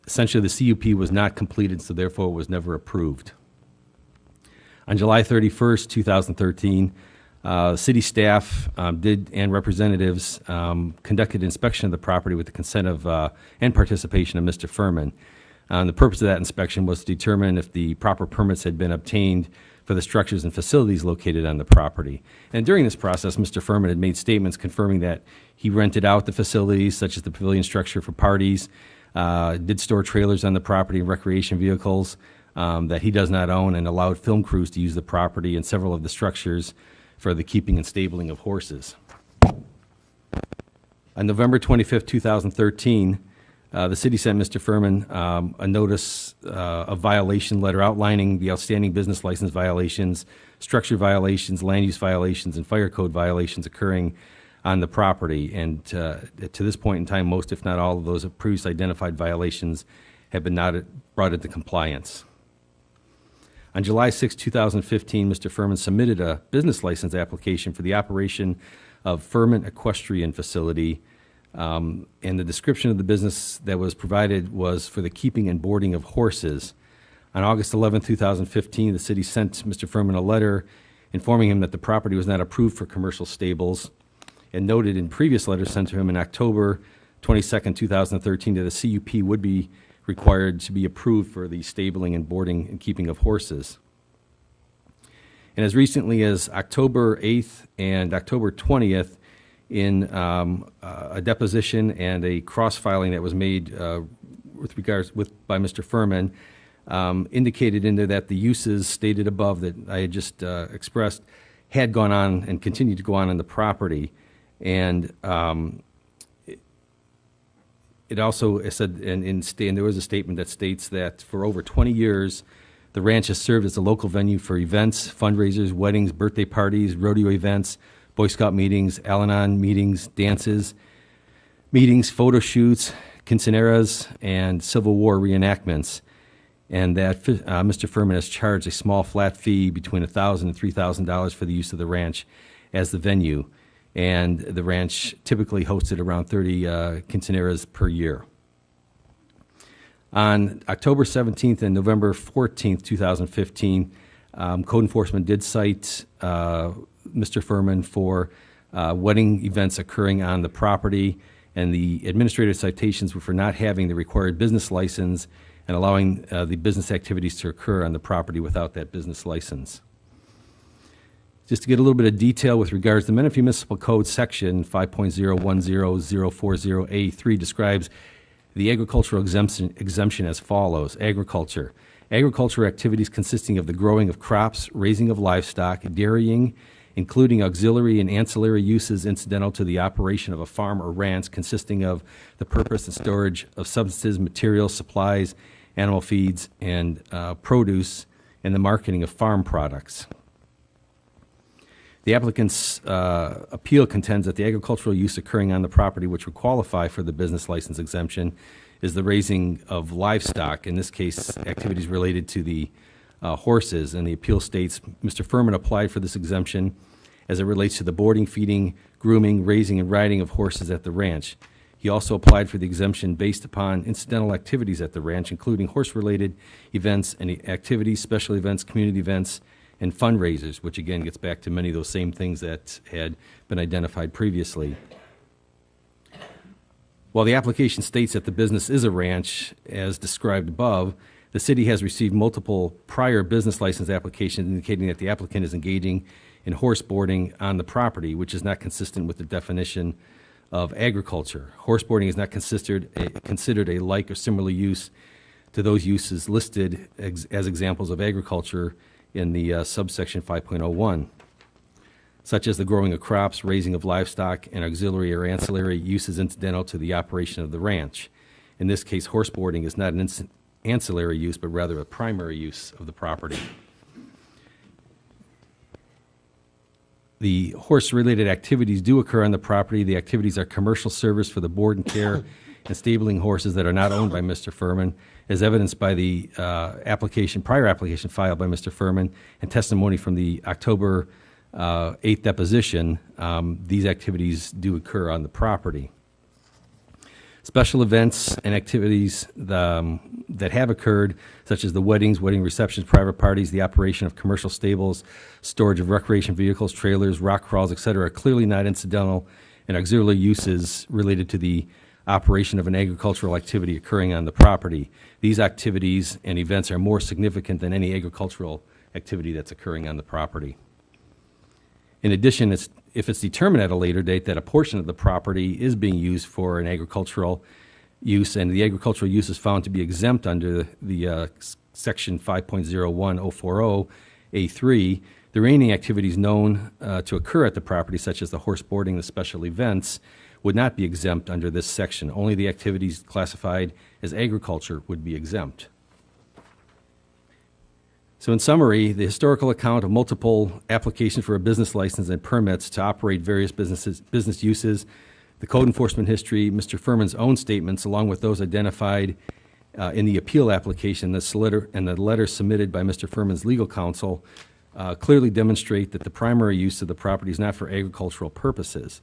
Essentially, the CUP was not completed, so therefore it was never approved. On July 31st, 2013, city staff and representatives conducted inspection of the property with the consent of and participation of Mr. Furman. The purpose of that inspection was to determine if the proper permits had been obtained for the structures and facilities located on the property. And during this process, Mr. Furman had made statements confirming that he rented out the facilities, such as the pavilion structure for parties, did store trailers on the property and recreation vehicles that he does not own, and allowed film crews to use the property and several of the structures for the keeping and stabling of horses. On November 25th, 2013, the city sent Mr. Furman a notice of violation letter outlining the outstanding business license violations, structure violations, land use violations, and fire code violations occurring on the property. And to this point in time, most, if not all, of those previously identified violations have been brought into compliance. On July 6, 2015, Mr. Furman submitted a business license application for the operation of Furman Equestrian Facility, and the description of the business that was provided was for the keeping and boarding of horses. On August 11, 2015, the city sent Mr. Furman a letter informing him that the property was not approved for commercial stables, and noted in previous letters sent to him in October 22, 2013, that the CUP would be required to be approved for the stabling and boarding and keeping of horses. And as recently as October 8th and October 20th, in a deposition and a cross-filing that was made by Mr. Furman, indicated in there that the uses stated above that I had just expressed had gone on and continued to go on the property. And it also said, and there was a statement that states that for over 20 years, the ranch has served as a local venue for events, fundraisers, weddings, birthday parties, rodeo events, Boy Scout meetings, Al-Anon meetings, dances, meetings, photo shoots, quinceañeras, and Civil War reenactments. And that Mr. Furman has charged a small flat fee between $1,000 and $3,000 for the use of the ranch as the venue. And the ranch typically hosted around 30 quinceañeras per year. On October 17th and November 14th, 2015, Code Enforcement did cite Mr. Furman for wedding events occurring on the property, and the administrative citations were for not having the required business license and allowing the business activities to occur on the property without that business license. Just to get a little bit of detail with regards to the Menifee Municipal Code section 5.010.040A3 describes the agricultural exemption as follows. Agriculture activities consisting of the growing of crops, raising of livestock, dairying, including auxiliary and ancillary uses incidental to the operation of a farm or ranch, consisting of the purpose and storage of substances, materials, supplies, animal feeds, and produce, and the marketing of farm products. The applicant's appeal contends that the agricultural use occurring on the property which would qualify for the business license exemption is the raising of livestock, in this case, activities related to the horses. And the appeal states Mr. Furman applied for this exemption as it relates to the boarding, feeding, grooming, raising, and riding of horses at the ranch. He also applied for the exemption based upon incidental activities at the ranch, including horse-related events and activities, special events, community events, and fundraisers, which again gets back to many of those same things that had been identified previously. While the application states that the business is a ranch, as described above, the city has received multiple prior business license applications indicating that the applicant is engaging in horse boarding on the property, which is not consistent with the definition of agriculture. Horse boarding is not considered a like or similar use to those uses listed as examples of agriculture in the subsection 5.01, such as the growing of crops, raising of livestock, and auxiliary or ancillary uses incidental to the operation of the ranch. In this case, horse boarding is not an ancillary use, but rather a primary use of the property. The horse-related activities do occur on the property. The activities are commercial service for the board and care and stabling horses that are not owned by Mr. Furman, as evidenced by the prior application filed by Mr. Furman and testimony from the October 8th deposition. These activities do occur on the property. Special events and activities that have occurred, such as the weddings, wedding receptions, private parties, the operation of commercial stables, storage of recreation vehicles, trailers, rock crawls, etc., are clearly not incidental and auxiliary uses related to the operation of an agricultural activity occurring on the property. These activities and events are more significant than any agricultural activity that's occurring on the property. In addition, if it's determined at a later date that a portion of the property is being used for an agricultural use and the agricultural use is found to be exempt under the section 5.01040A3, the remaining activities known to occur at the property, such as the horse boarding, the special events, would not be exempt under this section. Only the activities classified as agriculture would be exempt. So in summary, the historical account of multiple applications for a business license and permits to operate various business uses, the code enforcement history, Mr. Furman's own statements, along with those identified in the appeal application, and the letter submitted by Mr. Furman's legal counsel, clearly demonstrate that the primary use of the property is not for agricultural purposes.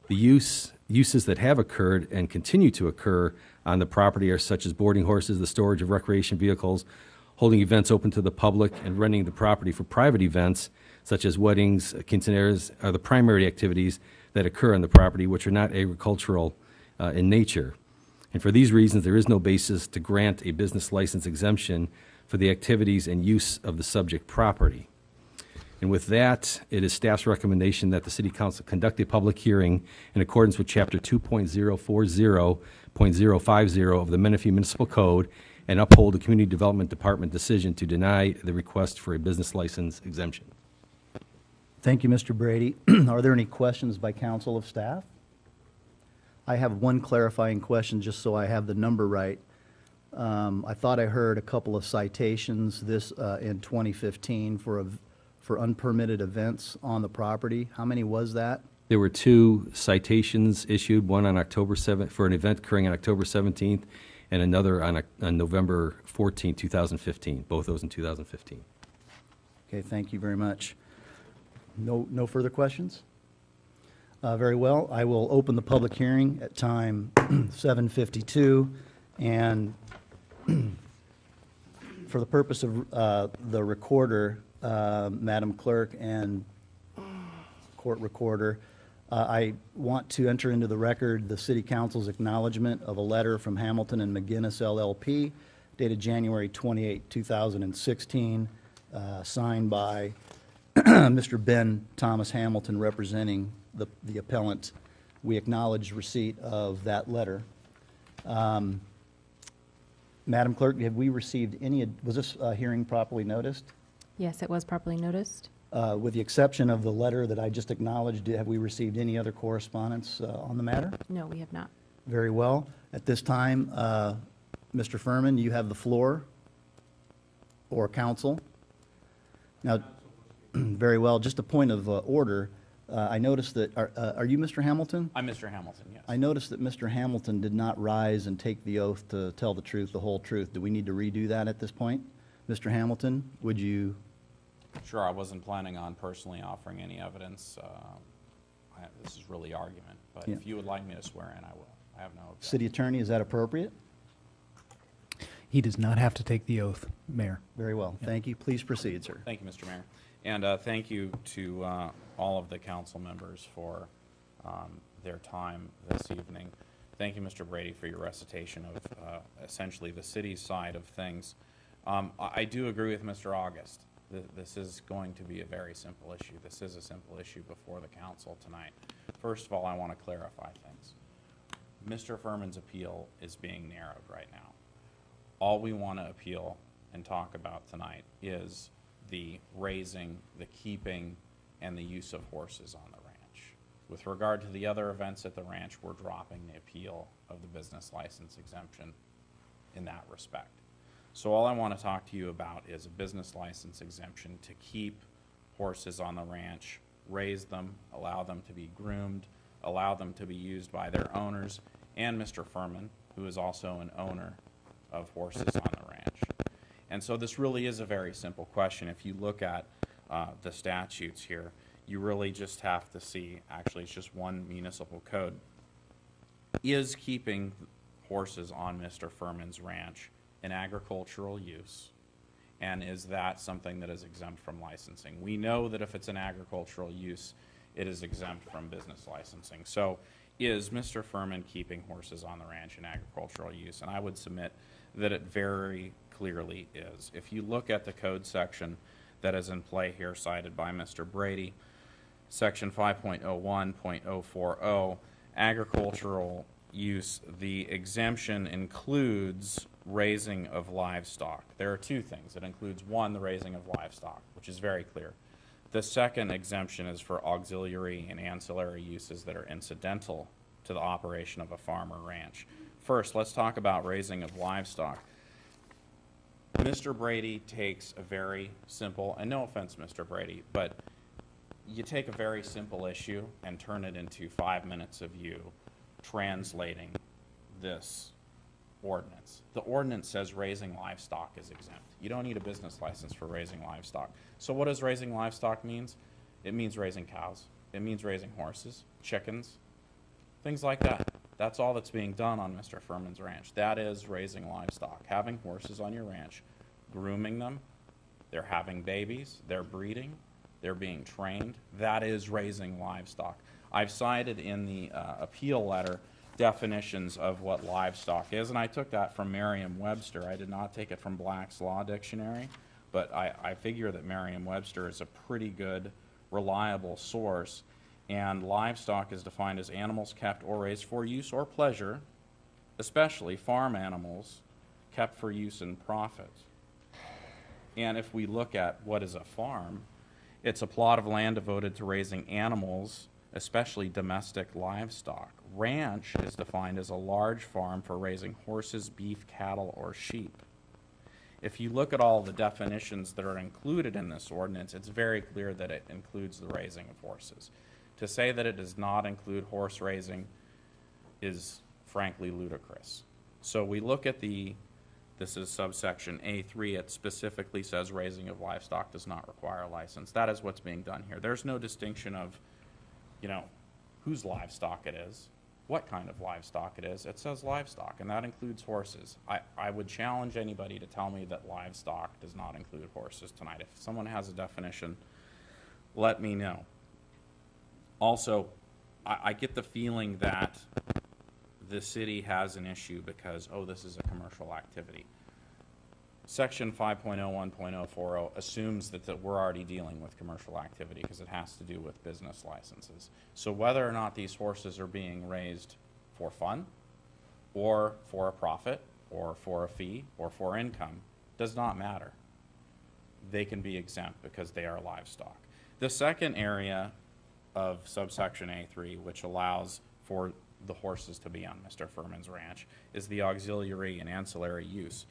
The uses that have occurred and continue to occur on the property are such as boarding horses, the storage of recreation vehicles, holding events open to the public, and renting the property for private events, such as weddings, quinceañeras, are the primary activities that occur on the property, which are not agricultural in nature. And for these reasons, there is no basis to grant a business license exemption for the activities and use of the subject property. And with that, it is staff's recommendation that the City Council conduct a public hearing in accordance with Chapter 2.040.050 of the Menifee Municipal Code and uphold the Community Development Department decision to deny the request for a business license exemption. Thank you, Mr. Brady. Are there any questions by council of staff? I have one clarifying question, just so I have the number right. I thought I heard a couple of citations in 2015 for unpermitted events on the property. How many was that? There were 2 citations issued, one on October 7th for an event occurring on October 17th, and another on November 14, 2015, both those in 2015. Okay, thank you very much. No further questions? Very well. I will open the public hearing at time 7:52, and for the purpose of the recorder, Madam Clerk and Court Recorder, I want to enter into the record the City Council's acknowledgement of a letter from Hamilton and McGinnis LLP dated January 28, 2016, signed by Mr. Ben Thomas Hamilton representing the appellant. We acknowledge receipt of that letter. Madam Clerk, have we received was this hearing properly noticed? Yes, it was properly noticed. With the exception of the letter that I just acknowledged, have we received any other correspondence on the matter? No, we have not. Very well. At this time, Mr. Furman, you have the floor, or counsel. Now, very well, just a point of order. I noticed that, are you Mr. Hamilton? I'm Mr. Hamilton, yes. I noticed that Mr. Hamilton did not rise and take the oath to tell the truth, the whole truth. Do we need to redo that at this point? Mr. Hamilton, would you? Sure, I wasn't planning on personally offering any evidence. This is really argument, but Yeah. if you would like me to swear in, I will. I have no objection. City Attorney, is that appropriate? He does not have to take the oath, Mayor. Very well. Thank you. Please proceed, sir. Thank you, Mr. Mayor. And thank you to all of the council members for their time this evening. Thank you, Mr. Brady, for your recitation of essentially the city's side of things. I do agree with Mr. August. This is going to be a very simple issue. This is a simple issue before the council tonight. First of all, I want to clarify things. Mr. Furman's appeal is being narrowed right now. All we want to appeal and talk about tonight is the raising, the keeping, and the use of horses on the ranch. With regard to the other events at the ranch, we're dropping the appeal of the business license exemption in that respect. So all I want to talk to you about is a business license exemption to keep horses on the ranch, raise them, allow them to be groomed, allow them to be used by their owners, and Mr. Furman, who is also an owner of horses on the ranch. And so this really is a very simple question. If you look at the statutes here, you really just have to see, actually it's just one municipal code. Is keeping horses on Mr. Furman's ranch an agricultural use? And is that something that is exempt from licensing? We know that if it's an agricultural use, it is exempt from business licensing. So is Mr. Furman keeping horses on the ranch an agricultural use? And I would submit that it very clearly is. If you look at the code section that is in play here cited by Mr. Brady, section 5.01.040, agricultural use, the exemption includes raising of livestock. There are two things. It includes, one, the raising of livestock, which is very clear. The second exemption is for auxiliary and ancillary uses that are incidental to the operation of a farm or ranch. First, let's talk about raising of livestock. Mr. Brady takes a very simple, and no offense, Mr. Brady, but you take a very simple issue and turn it into 5 minutes of you translating this ordinance. The ordinance says raising livestock is exempt. You don't need a business license for raising livestock. So what does raising livestock means? It means raising cows. It means raising horses, chickens, things like that. That's all that's being done on Mr. Furman's ranch. That is raising livestock, having horses on your ranch, grooming them. They're having babies. They're breeding. They're being trained. That is raising livestock. I've cited in the appeal letter definitions of what livestock is, and I took that from Merriam-Webster. I did not take it from Black's Law Dictionary, but I figure that Merriam-Webster is a pretty good, reliable source, and livestock is defined as animals kept or raised for use or pleasure, especially farm animals kept for use and profit. And if we look at what is a farm, it's a plot of land devoted to raising animals, especially domestic livestock. Ranch is defined as a large farm for raising horses, beef, cattle, or sheep. If you look at all the definitions that are included in this ordinance, it's very clear that it includes the raising of horses. To say that it does not include horse raising is frankly ludicrous. So we look at this is subsection A3, it specifically says raising of livestock does not require a license. That is what's being done here. There's no distinction of, whose livestock it is, what kind of livestock it is. It says livestock, and that includes horses. I would challenge anybody to tell me that livestock does not include horses tonight. If someone has a definition, let me know. Also, I get the feeling that the city has an issue because, this is a commercial activity. Section 5.01.040 assumes that we're already dealing with commercial activity because it has to do with business licenses. So whether or not these horses are being raised for fun or for a profit or for a fee or for income does not matter. They can be exempt because they are livestock. The second area of subsection A3, which allows for the horses to be on Mr. Furman's ranch, is the auxiliary and ancillary use.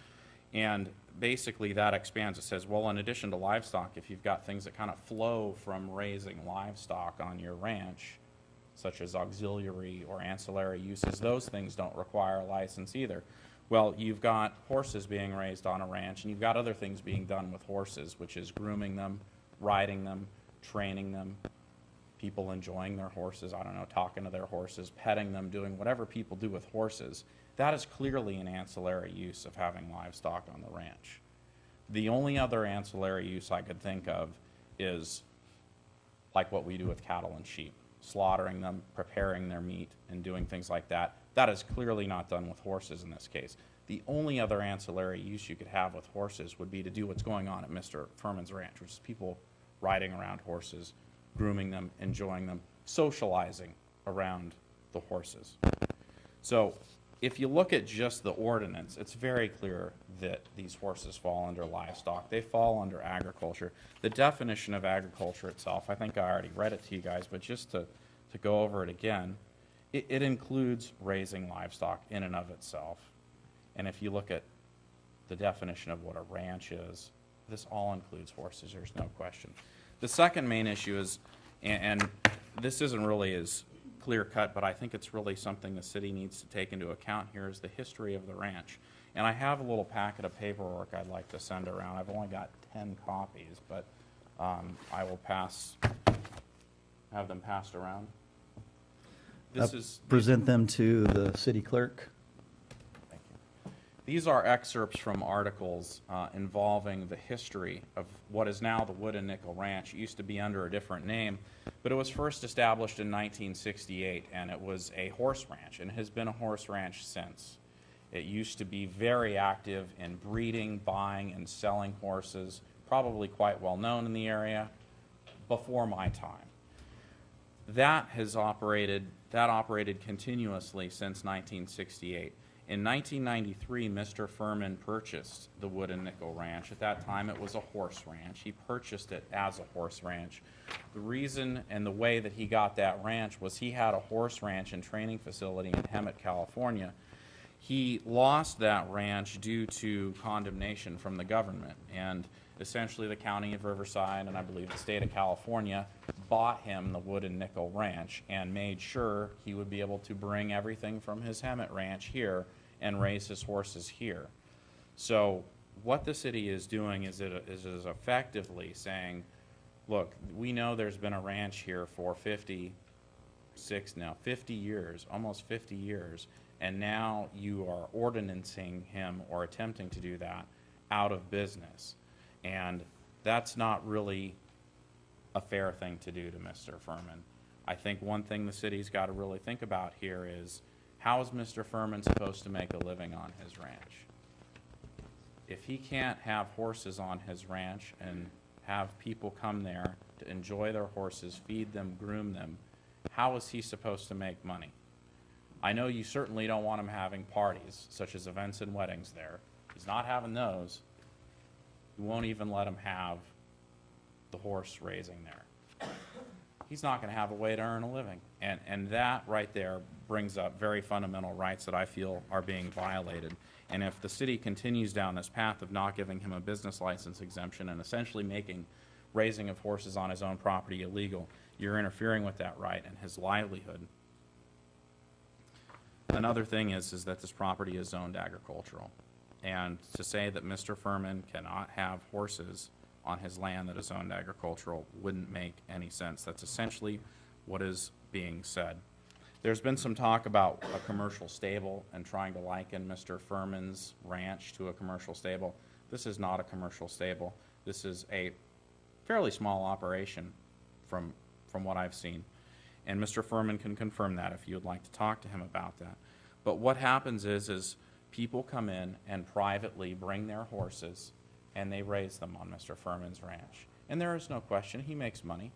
And basically that expands. It says, well, in addition to livestock, if you've got things that kind of flow from raising livestock on your ranch, such as auxiliary or ancillary uses, those things don't require a license either. Well, you've got horses being raised on a ranch, and you've got other things being done with horses, which is grooming them, riding them, training them, people enjoying their horses, I don't know, talking to their horses, petting them, doing whatever people do with horses. That is clearly an ancillary use of having livestock on the ranch. The only other ancillary use I could think of is like what we do with cattle and sheep, slaughtering them, preparing their meat, and doing things like that. That is clearly not done with horses in this case. The only other ancillary use you could have with horses would be to do what's going on at Mr. Furman's ranch, which is people riding around horses, grooming them, enjoying them, socializing around the horses. So if you look at just the ordinance, it's very clear that these horses fall under livestock. They fall under agriculture. The definition of agriculture itself, I think I already read it to you guys, but just to go over it again, it includes raising livestock in and of itself. And if you look at the definition of what a ranch is, this all includes horses, there's no question. The second main issue is, and this isn't really as clear cut, but I think it's really something the city needs to take into account here, is the history of the ranch. And I have a little packet of paperwork I'd like to send around. I've only got 10 copies, but I will have them passed around. Present them to the city clerk. Thank you. These are excerpts from articles involving the history of what is now the Wood and Nickel Ranch. It used to be under a different name, but it was first established in 1968, and it was a horse ranch, and has been a horse ranch since. It used to be very active in breeding, buying, and selling horses, probably quite well known in the area before my time. That operated continuously since 1968. In 1993, Mr. Furman purchased the Wood and Nickel Ranch. At that time, it was a horse ranch. He purchased it as a horse ranch. The reason and the way that he got that ranch was he had a horse ranch and training facility in Hemet, California. He lost that ranch due to condemnation from the government, and essentially the county of Riverside and I believe the state of California bought him the Wood and Nickel Ranch and made sure he would be able to bring everything from his Hemet ranch here and raise his horses here. So what the city is doing is effectively saying, look, we know there's been a ranch here for 50 years, almost 50 years, and now you are ordinancing him or attempting to do that out of business. And that's not really a fair thing to do to Mr. Furman. I think one thing the city's got to really think about here is, how is Mr. Furman supposed to make a living on his ranch? If he can't have horses on his ranch and have people come there to enjoy their horses, feed them, groom them, how is he supposed to make money? I know you certainly don't want him having parties, such as events and weddings there. He's not having those. You won't even let him have the horse raising there. He's not going to have a way to earn a living. And that right there brings up very fundamental rights that I feel are being violated. And if the city continues down this path of not giving him a business license exemption and essentially making raising of horses on his own property illegal, you're interfering with that right and his livelihood. Another thing is that this property is zoned agricultural. And to say that Mr. Furman cannot have horses on his land that is zoned agricultural wouldn't make any sense. That's essentially what is being said. There's been some talk about a commercial stable and trying to liken Mr. Furman's ranch to a commercial stable. This is not a commercial stable. This is a fairly small operation from what I've seen. And Mr. Furman can confirm that if you would like to talk to him about that. But what happens is people come in and privately bring their horses and they raise them on Mr. Furman's ranch. And there is no question, he makes money.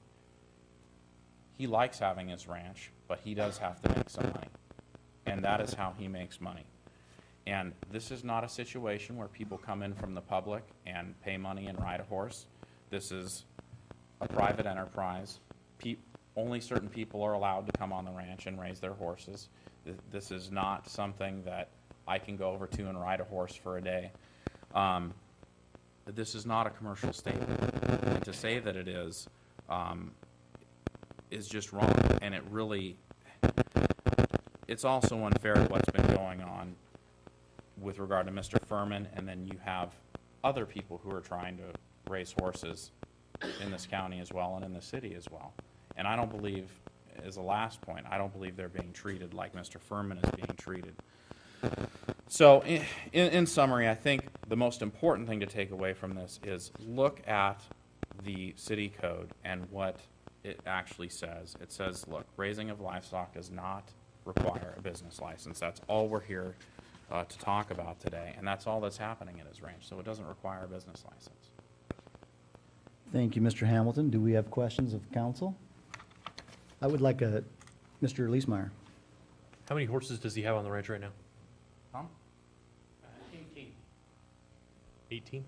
He likes having his ranch, but he does have to make some money. And that is how he makes money. And this is not a situation where people come in from the public and pay money and ride a horse. This is a private enterprise. Only certain people are allowed to come on the ranch and raise their horses. This is not something that I can go over to and ride a horse for a day. This is not a commercial statement. And to say that it is just wrong. And it's also unfair to what's been going on with regard to Mr. Furman, and then you have other people who are trying to race horses in this county as well and in the city as well. And I don't believe, as a last point, I don't believe they're being treated like Mr. Furman is being treated. So in summary, I think the most important thing to take away from this is look at the city code and what it actually says. It says, look, raising of livestock does not require a business license. That's all we're here to talk about today, and that's all that's happening at his ranch, so it doesn't require a business license. Thank you, Mr. Hamilton. Do we have questions of council? I would like Mr. Leesmeyer. How many horses does he have on the ranch right now? Tom? 18. 18?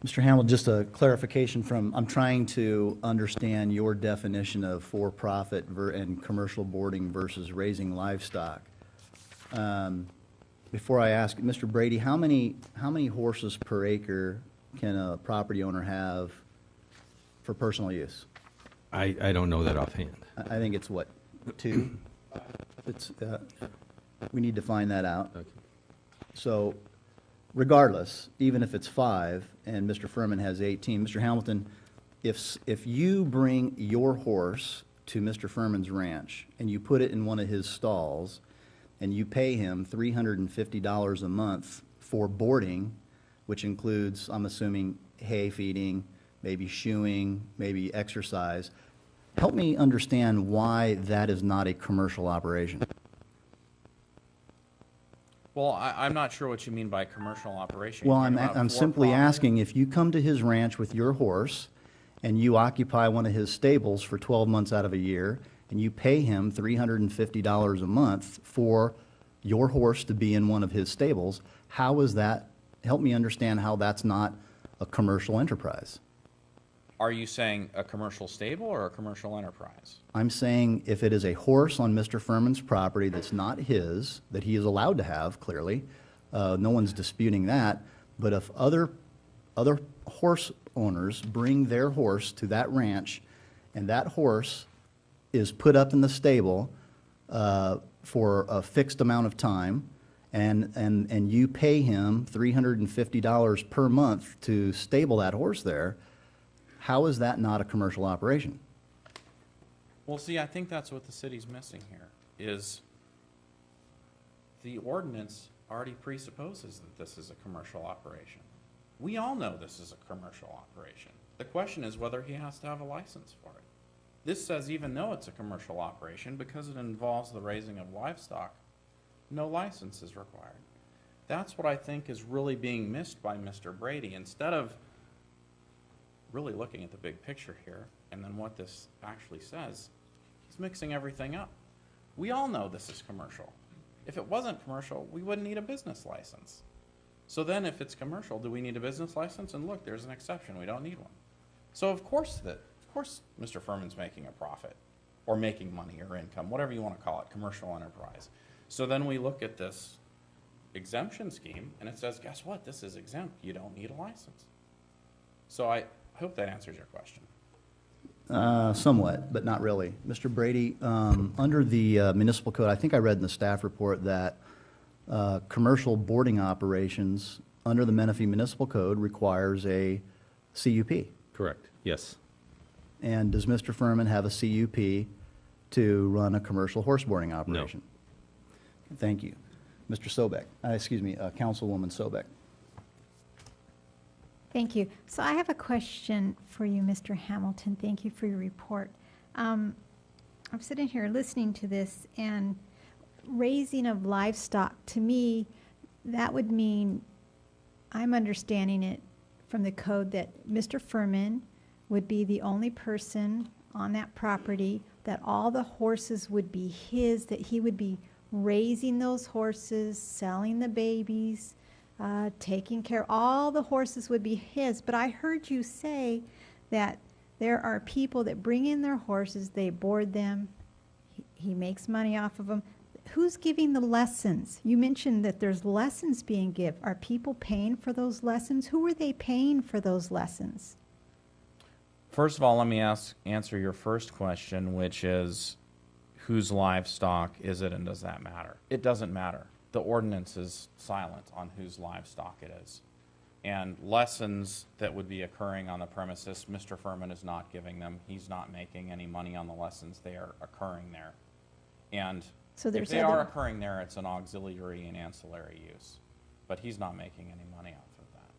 Mr. Hamilton, just a clarification I'm trying to understand your definition of for-profit and commercial boarding versus raising livestock. Before I ask, Mr. Brady, how many horses per acre can a property owner have for personal use? I don't know that offhand. I think it's what, 2? We need to find that out. Okay. So regardless, even if it's 5 and Mr. Furman has 18, Mr. Hamilton, if you bring your horse to Mr. Furman's ranch and you put it in one of his stalls and you pay him $350 a month for boarding, which includes, I'm assuming, hay feeding, maybe shoeing, maybe exercise, help me understand why that is not a commercial operation. Well, I'm not sure what you mean by commercial operation. Well, You're talking about I'm simply for-profit? asking, if you come to his ranch with your horse and you occupy one of his stables for 12 months out of a year and you pay him $350 a month for your horse to be in one of his stables, how is that, help me understand how that's not a commercial enterprise? Are you saying a commercial stable or a commercial enterprise? I'm saying if it is a horse on Mr. Furman's property that's not his, that he is allowed to have, clearly, no one's disputing that, but if other horse owners bring their horse to that ranch and that horse is put up in the stable for a fixed amount of time, and you pay him $350 per month to stable that horse there, how is that not a commercial operation? Well, see, I think that's what the city's missing here, is the ordinance already presupposes that this is a commercial operation. We all know this is a commercial operation. The question is whether he has to have a license for it. This says even though it's a commercial operation, because it involves the raising of livestock, no license is required. That's what I think is really being missed by Mr. Brady. Instead of really looking at the big picture here and then what this actually says, he's mixing everything up. We all know this is commercial. If it wasn't commercial, we wouldn't need a business license. So then if it's commercial, do we need a business license? And look, there's an exception. We don't need one. So of course Mr. Furman's making a profit or making money or income, whatever you want to call it, commercial enterprise. So then we look at this exemption scheme and it says, guess what? This is exempt. You don't need a license. So I hope that answers your question. Somewhat, but not really. Mr. Brady, under the municipal code, I think I read in the staff report that commercial boarding operations under the Menifee Municipal Code requires a CUP. Correct, yes. And does Mr. Furman have a CUP to run a commercial horse boarding operation? No. Thank you. Mr. Sobek, Councilwoman Sobek. Thank you. So I have a question for you, Mr. Hamilton. Thank you for your report. I'm sitting here listening to this, and raising of livestock, to me, that would mean, I'm understanding it from the code, that Mr. Furman would be the only person on that property, that all the horses would be his, that he would be raising those horses, selling the babies, taking care, all the horses would be his. But I heard you say that there are people that bring in their horses, they board them, he makes money off of them. Who's giving the lessons? You mentioned that there's lessons being given. Are people paying for those lessons? Who are they paying for those lessons? First of all, let me answer your first question, which is whose livestock is it and does that matter? It doesn't matter. The ordinance is silent on whose livestock it is. And lessons that would be occurring on the premises, Mr. Furman is not giving them. He's not making any money on the lessons. They are occurring there. And So if there's they are other- occurring there, it's an auxiliary and ancillary use. But he's not making any money off of that.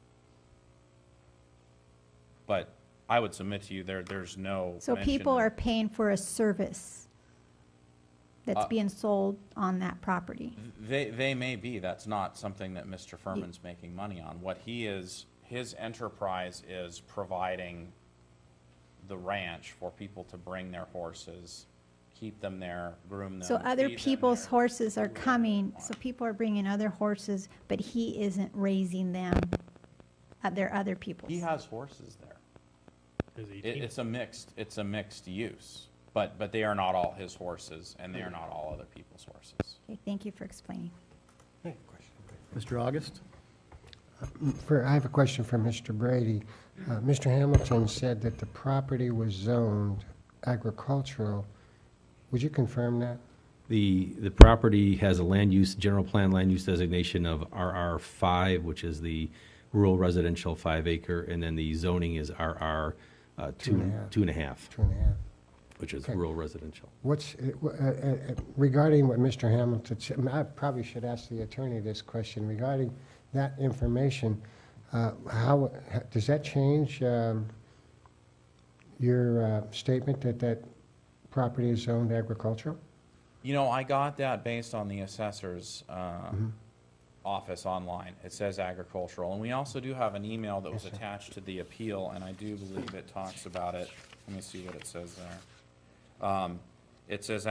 But I would submit to you there's no So mention people of- are paying for a service that's Uh, being sold on that property. They may be. That's not something that Mr. Furman's making money on. What he is, his enterprise is providing the ranch for people to bring their horses, keep them there, groom them. So other feed them people's there. horses are coming, so people are bringing other horses, but he isn't raising them. They're other people's. He has horses there. Is he It's a mixed use, but they are not all his horses, and they are not all other people's horses. Okay, thank you for explaining. Mr. August? I have a question for Mr. Brady. Mr. Hamilton said that the property was zoned agricultural. Would you confirm that? The property has a land use, general plan land use designation of RR5, which is the rural residential 5 acre, and then the zoning is RR Two and a half. 2.5, 2.5. which is Okay. rural residential. What's, regarding what Mr. Hamilton said, I probably should ask the attorney this question. Regarding that information, how, does that change your statement that that property is zoned agricultural? You know, I got that based on the assessor's office online. It says agricultural. And we also do have an email that was attached to the appeal, and I do believe it talks about it. Let me see what it says there. It says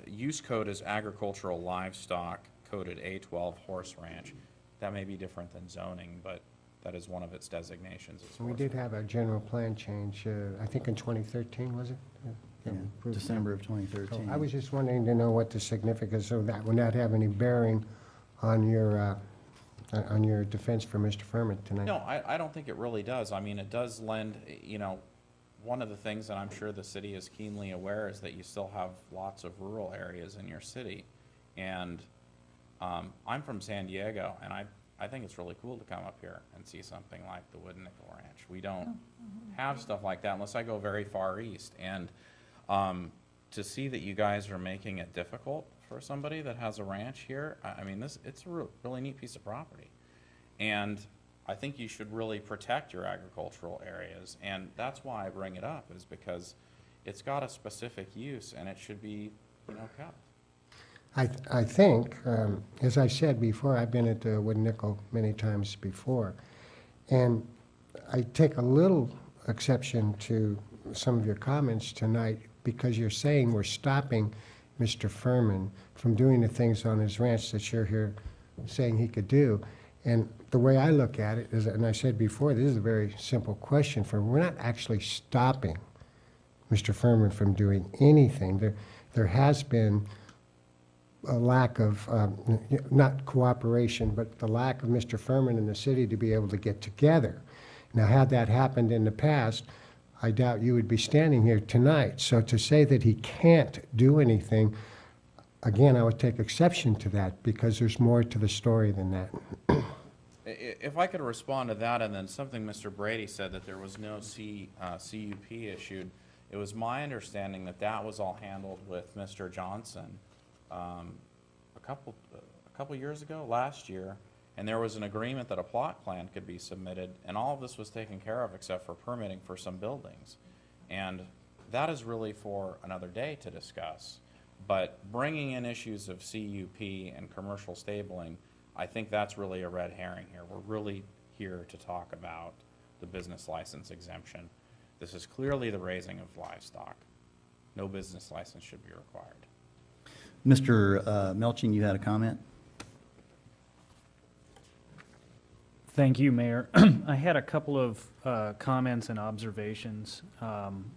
use code is agricultural livestock, coded A12 horse ranch. That may be different than zoning, but that is one of its designations. is We horse did have a general plan change, I think in 2013, was it? Yeah, December of 2013. I was just wanting to know what the significance of that would not have any bearing on your defense for Mr. Furman tonight. No, I don't think it really does. I mean, it does lend, you know, one of the things that I'm sure the city is keenly aware is that you still have lots of rural areas in your city. And I'm from San Diego, and I think it's really cool to come up here and see something like the Wood Nickel Ranch. We don't have stuff like that unless I go very far east. And to see that you guys are making it difficult for somebody that has a ranch here, I mean, it's a really neat piece of property. And I think you should really protect your agricultural areas. And that's why I bring it up, is because it's got a specific use and it should be, you know, kept. I think, as I said before, I've been at the Wood Nickel many times before, and I take a little exception to some of your comments tonight because you're saying we're stopping Mr. Furman from doing the things on his ranch that you're here saying he could do. And the way I look at it is, and I said before, this is a very simple question for him. We're not actually stopping Mr. Furman from doing anything. There has been a lack of, not cooperation, but the lack of Mr. Furman and the city to be able to get together. Now, had that happened in the past, I doubt you would be standing here tonight. So to say that he can't do anything, again, I would take exception to that because there's more to the story than that. If I could respond to that, and then something Mr. Brady said, that there was no CUP issued, it was my understanding that that was all handled with Mr. Johnson a couple years ago, last year, and there was an agreement that a plot plan could be submitted, and all of this was taken care of except for permitting for some buildings. And that is really for another day to discuss. But bringing in issues of CUP and commercial stabling, I think that's really a red herring here. We're really here to talk about the business license exemption. This is clearly the raising of livestock. No business license should be required. Mr. Melching, you had a comment? Thank you, Mayor. I had a couple of comments and observations,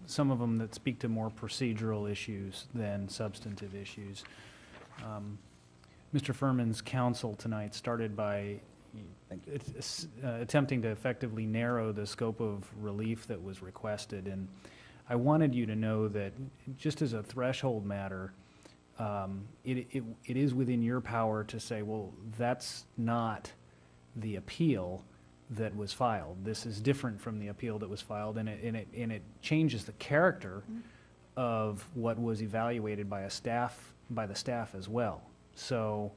some of them that speak to more procedural issues than substantive issues. Mr. Furman's counsel tonight started by attempting to effectively narrow the scope of relief that was requested, and I wanted you to know that just as a threshold matter, it is within your power to say, well, that's not the appeal that was filed. This is different from the appeal that was filed, and it changes the character of what was evaluated by the staff as well. So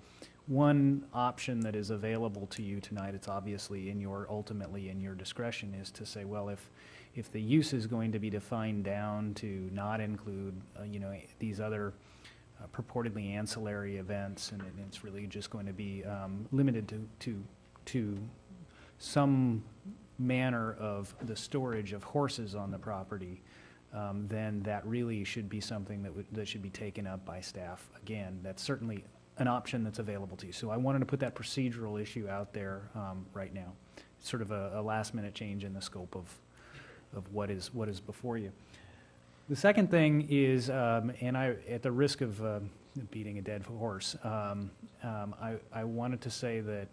one option that is available to you tonight, it's obviously ultimately in your discretion, is to say, well, if the use is going to be defined down to not include these other purportedly ancillary events, and it's really just going to be limited to some manner of the storage of horses on the property, then that really should be something that should be taken up by staff. Again, that's certainly an option that's available to you. So I wanted to put that procedural issue out there right now. It's sort of a last-minute change in the scope of what is before you. The second thing is, and I, at the risk of beating a dead horse, I wanted to say that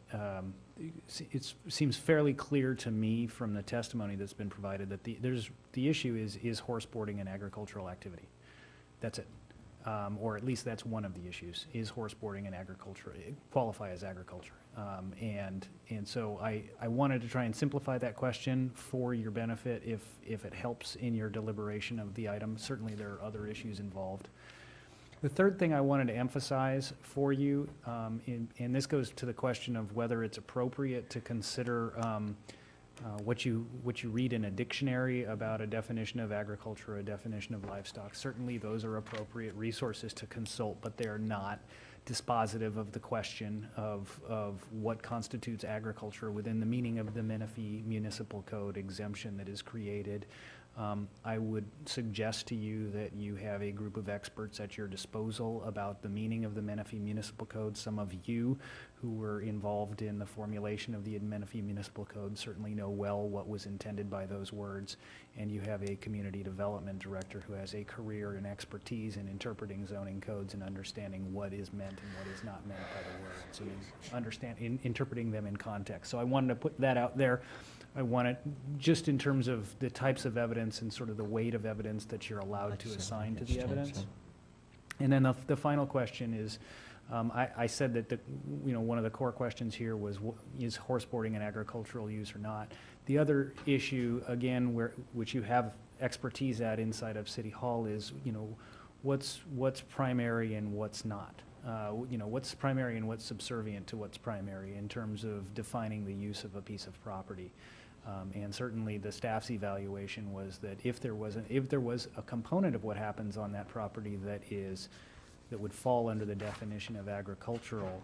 it seems fairly clear to me from the testimony that's been provided that the issue is horse boarding an agricultural activity. That's it. Or at least that's one of the issues, is horse boarding and agriculture, qualify as agriculture. And so I wanted to try and simplify that question for your benefit if it helps in your deliberation of the item. Certainly there are other issues involved. The third thing I wanted to emphasize for you, and this goes to the question of whether it's appropriate to consider what you read in a dictionary about a definition of agriculture, a definition of livestock. Certainly those are appropriate resources to consult, but they are not dispositive of the question of what constitutes agriculture within the meaning of the Menifee Municipal Code exemption that is created. I would suggest to you that you have a group of experts at your disposal about the meaning of the Menifee Municipal Code. Some of you who were involved in the formulation of the Menifee Municipal Code certainly know well what was intended by those words, and you have a community development director who has a career and expertise in interpreting zoning codes and understanding what is meant and what is not meant by the words, and interpreting them in context. So I wanted to put that out there. I want it just in terms of the types of evidence and sort of the weight of evidence that you're allowed to assign to the evidence. And then the final question is, I said that one of the core questions here was, is horse boarding an agricultural use or not? The other issue, again, which you have expertise at inside of City Hall, is what's primary and what's not. What's primary and what's subservient to what's primary in terms of defining the use of a piece of property. And certainly the staff's evaluation was that if there was a component of what happens on that property that would fall under the definition of agricultural,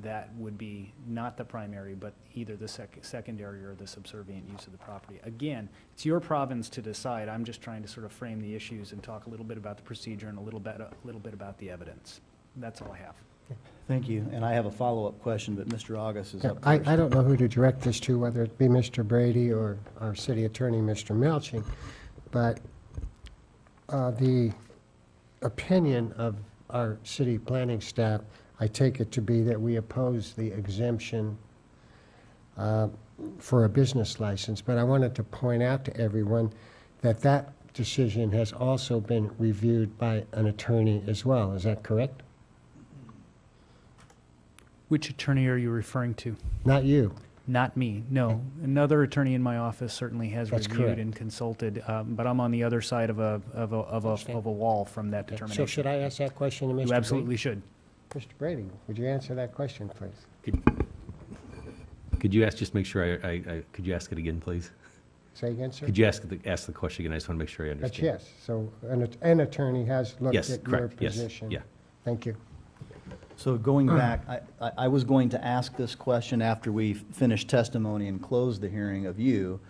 that would be not the primary, but either the secondary or the subservient use of the property. Again, it's your province to decide. I'm just trying to sort of frame the issues and talk a little bit about the procedure and a little bit about the evidence. That's all I have. Thank you. And I have a follow-up question, but Mr. August is up I first. don't know who to direct this to, whether it be Mr. Brady or our city attorney, Mr. Melching, but the opinion of our city planning staff, I take it to be that we oppose the exemption for a business license. But I wanted to point out to everyone that that decision has also been reviewed by an attorney as well. Is that correct? Which attorney are you referring to? Not you. Not me, no. Another attorney in my office certainly has That's reviewed correct. and consulted, but I'm on the other side of a wall from that determination. So should I ask that question to Mr. Brady? You absolutely should. Mr. Brady, would you answer that question, please? Could you ask, just make sure could you ask it again, please? Say again, sir? Could you ask the question again? I just want to make sure I understand. That's yes. So an attorney has looked Yes, at your correct. Yes. position. Yeah. Thank you. So going back, I was going to ask this question after we finished testimony and closed the hearing of you.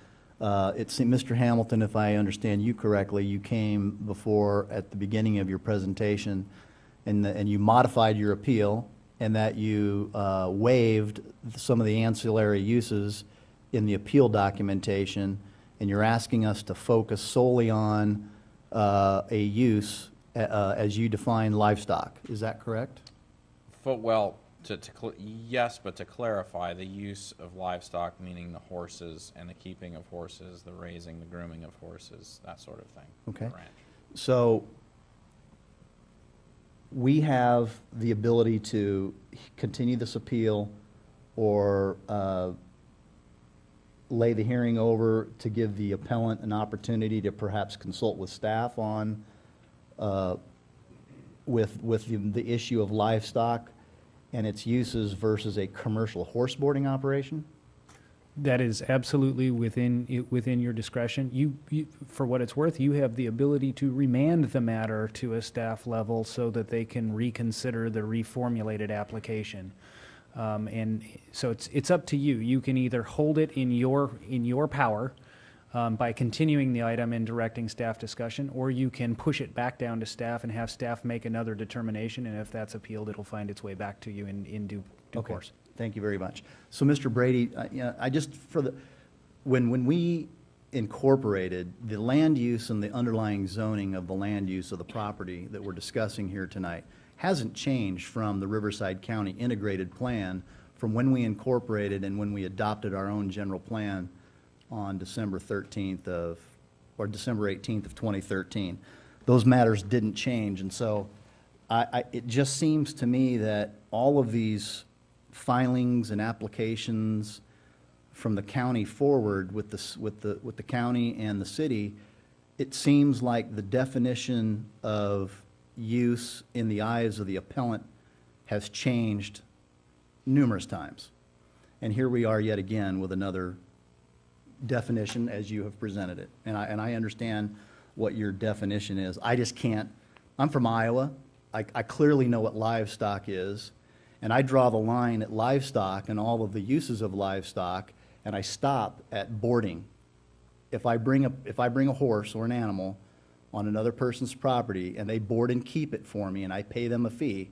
It seemed, Mr. Hamilton, if I understand you correctly, you came before at the beginning of your presentation and you modified your appeal and that you waived some of the ancillary uses in the appeal documentation, and you're asking us to focus solely on a use as you define livestock. Is that correct? Well, yes, but to clarify, the use of livestock, meaning the horses and the keeping of horses, the raising, the grooming of horses, that sort of thing. Okay. The ranch. So we have the ability to continue this appeal or lay the hearing over to give the appellant an opportunity to perhaps consult with staff on with the issue of livestock and its uses versus a commercial horse boarding operation? That is absolutely within your discretion. You, for what it's worth, you have the ability to remand the matter to a staff level so that they can reconsider the reformulated application. And so it's up to you. You can either hold it in your power by continuing the item and directing staff discussion, or you can push it back down to staff and have staff make another determination. And if that's appealed, it'll find its way back to you in due course. Thank you very much. So, Mr. Brady, I just when we incorporated the land use and the underlying zoning of the land use of the property that we're discussing here tonight hasn't changed from the Riverside County Integrated Plan from when we incorporated and when we adopted our own general plan on December 18th of 2013. Those matters didn't change, and so it just seems to me that all of these filings and applications from the county forward with the county and the city, it seems like the definition of use in the eyes of the appellant has changed numerous times. And here we are yet again with another definition as you have presented it. And I understand what your definition is. I just can't. I'm from Iowa. I clearly know what livestock is. And I draw the line at livestock and all of the uses of livestock, and I stop at boarding. If I bring a horse or an animal on another person's property and they board and keep it for me and I pay them a fee,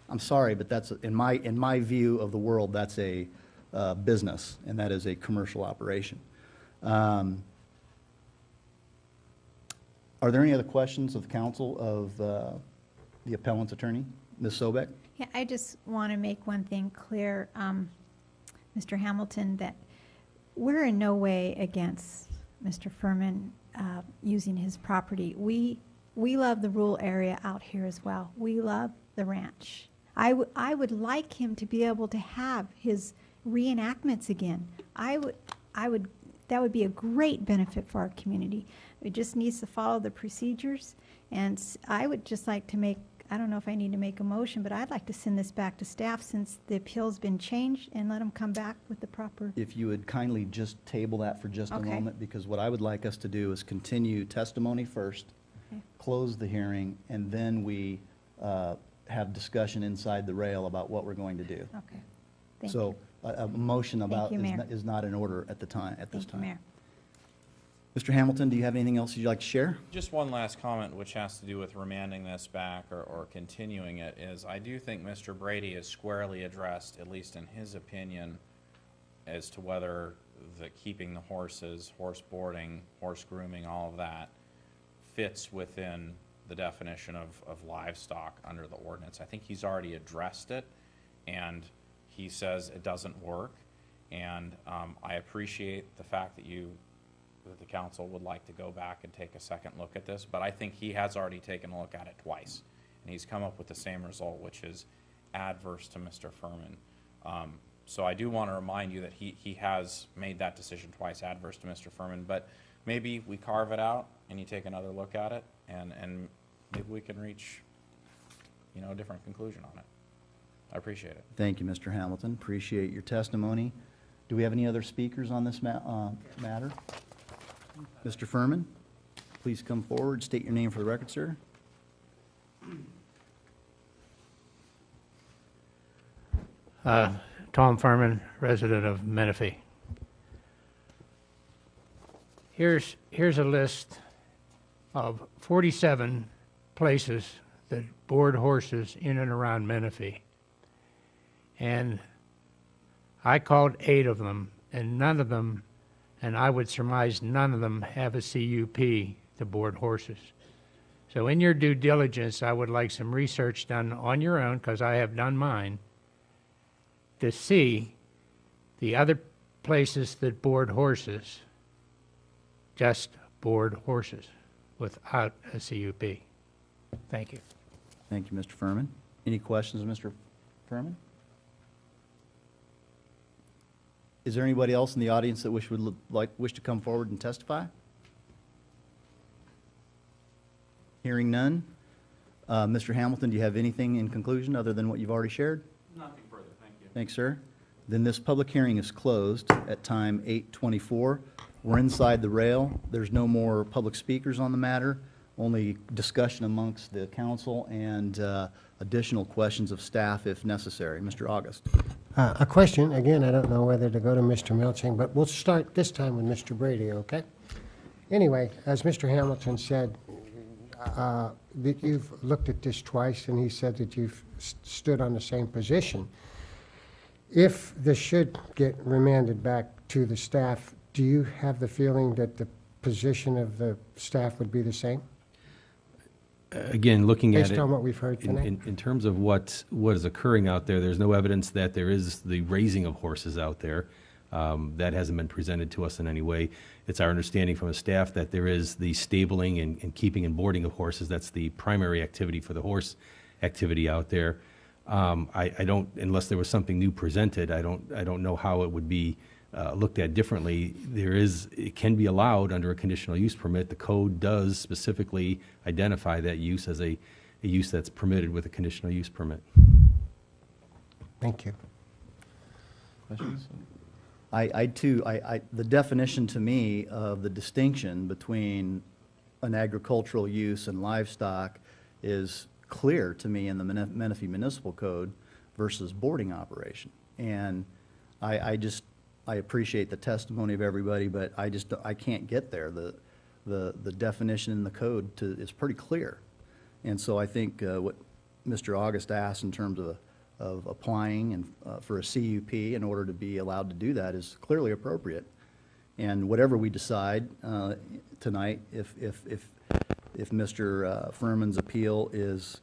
I'm sorry, but that's in my view of the world, that's a business, and that is a commercial operation. Are there any other questions of the council of the appellant's attorney, Ms. Sobek? Yeah, I just want to make one thing clear, Mr. Hamilton, that we're in no way against Mr. Furman using his property. We love the rural area out here as well. We love the ranch. I would like him to be able to have his reenactments again. That would be a great benefit for our community. It just needs to follow the procedures, and I would just like to make, I don't know if I need to make a motion, but I'd like to send this back to staff since the appeal's been changed and let them come back with the proper. If you would kindly just table that for just a Okay. moment, because what I would like us to do is continue testimony first, Okay. close the hearing, and then we have discussion inside the rail about what we're going to do. Okay. Thank So you. a motion about you, Mayor. is not in order at this time. Thank you, Mayor. Mr. Hamilton, do you have anything else you'd like to share? Just one last comment, which has to do with remanding this back or continuing it, is I do think Mr. Brady is squarely addressed, at least in his opinion, as to whether the keeping the horses, horse boarding, horse grooming, all of that fits within the definition of livestock under the ordinance. I think he's already addressed it, and he says it doesn't work. And I appreciate the fact that the council would like to go back and take a second look at this, but I think he has already taken a look at it twice, and he's come up with the same result, which is adverse to Mr. Furman. So I do want to remind you that he has made that decision twice, adverse to Mr. Furman, but maybe we carve it out and you take another look at it, and maybe we can reach, a different conclusion on it. I appreciate it. Thank you, Mr. Hamilton. Appreciate your testimony. Do we have any other speakers on this matter? Mr. Furman, please come forward. State your name for the record, sir. Tom Furman, resident of Menifee. Here's a list of 47 places that board horses in and around Menifee. And I called 8 of them, and none of them, and I would surmise none of them, have a CUP to board horses. So in your due diligence, I would like some research done on your own, because I have done mine, to see the other places that board horses, just board horses without a CUP. Thank you. Thank you, Mr. Furman. Any questions, Mr. Furman? Is there anybody else in the audience that wish to come forward and testify? Hearing none. Mr. Hamilton, do you have anything in conclusion other than what you've already shared? Nothing further, thank you. Thanks, sir. Then this public hearing is closed at time 8:24. We're inside the rail. There's no more public speakers on the matter, only discussion amongst the council and additional questions of staff if necessary. Mr. August. A question, again, I don't know whether to go to Mr. Melching, but we'll start this time with Mr. Brady, okay? Anyway, as Mr. Hamilton said, that you've looked at this twice, and he said that you've stood on the same position. If this should get remanded back to the staff, do you have the feeling that the position of the staff would be the same? Again, looking at it. Based on what we've heard tonight? In terms of what is occurring out there, there's no evidence that there is the raising of horses out there. That hasn't been presented to us in any way. It's our understanding from the staff that there is the stabling and keeping and boarding of horses. That's the primary activity for the horse activity out there. I don't, unless there was something new presented, I don't know how it would be looked at differently. It can be allowed under a conditional use permit. The code does specifically identify that use as a use that's permitted with a conditional use permit. Thank you. Questions? The definition to me of the distinction between an agricultural use and livestock is clear to me in the Menifee Municipal Code versus boarding operation. And I appreciate the testimony of everybody, but I can't get there. The definition in the code is pretty clear. And so I think what Mr. August asked in terms of applying and for a CUP in order to be allowed to do that is clearly appropriate. And whatever we decide tonight, if Mr. Furman's appeal is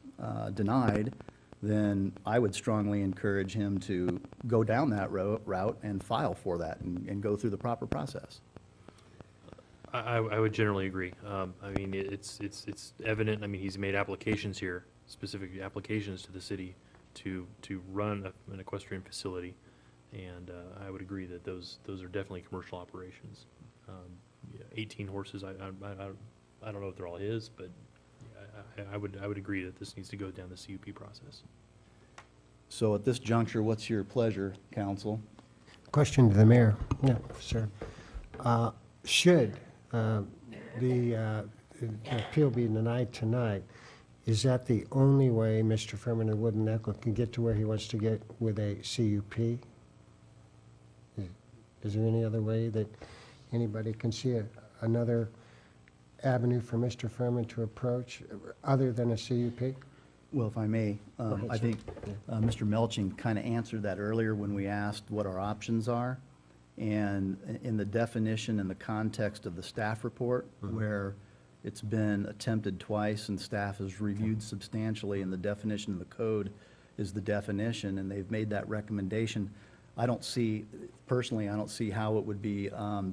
denied, then I would strongly encourage him to go down that route and file for that and go through the proper process. I would generally agree. I mean, it's evident. I mean, he's made applications here, specific applications to the city to run an equestrian facility, and I would agree that those are definitely commercial operations. 18 horses. I don't know if they're all his, but I would agree that this needs to go down the CUP process. So at this juncture, what's your pleasure, council? Question to the mayor. Yeah, sir. Should the appeal be denied tonight, is that the only way Mr. Furman of Wood and Echo can get to where he wants to get with a CUP? Is there any other way that anybody can see another avenue for Mr. Furman to approach other than a CUP? Well, if I may, ahead, I sir. think Mr. Melching kind of answered that earlier when we asked what our options are. And in the definition and the context of the staff report, where it's been attempted twice and staff has reviewed substantially, and the definition of the code is the definition, and they've made that recommendation, personally, I don't see how it would be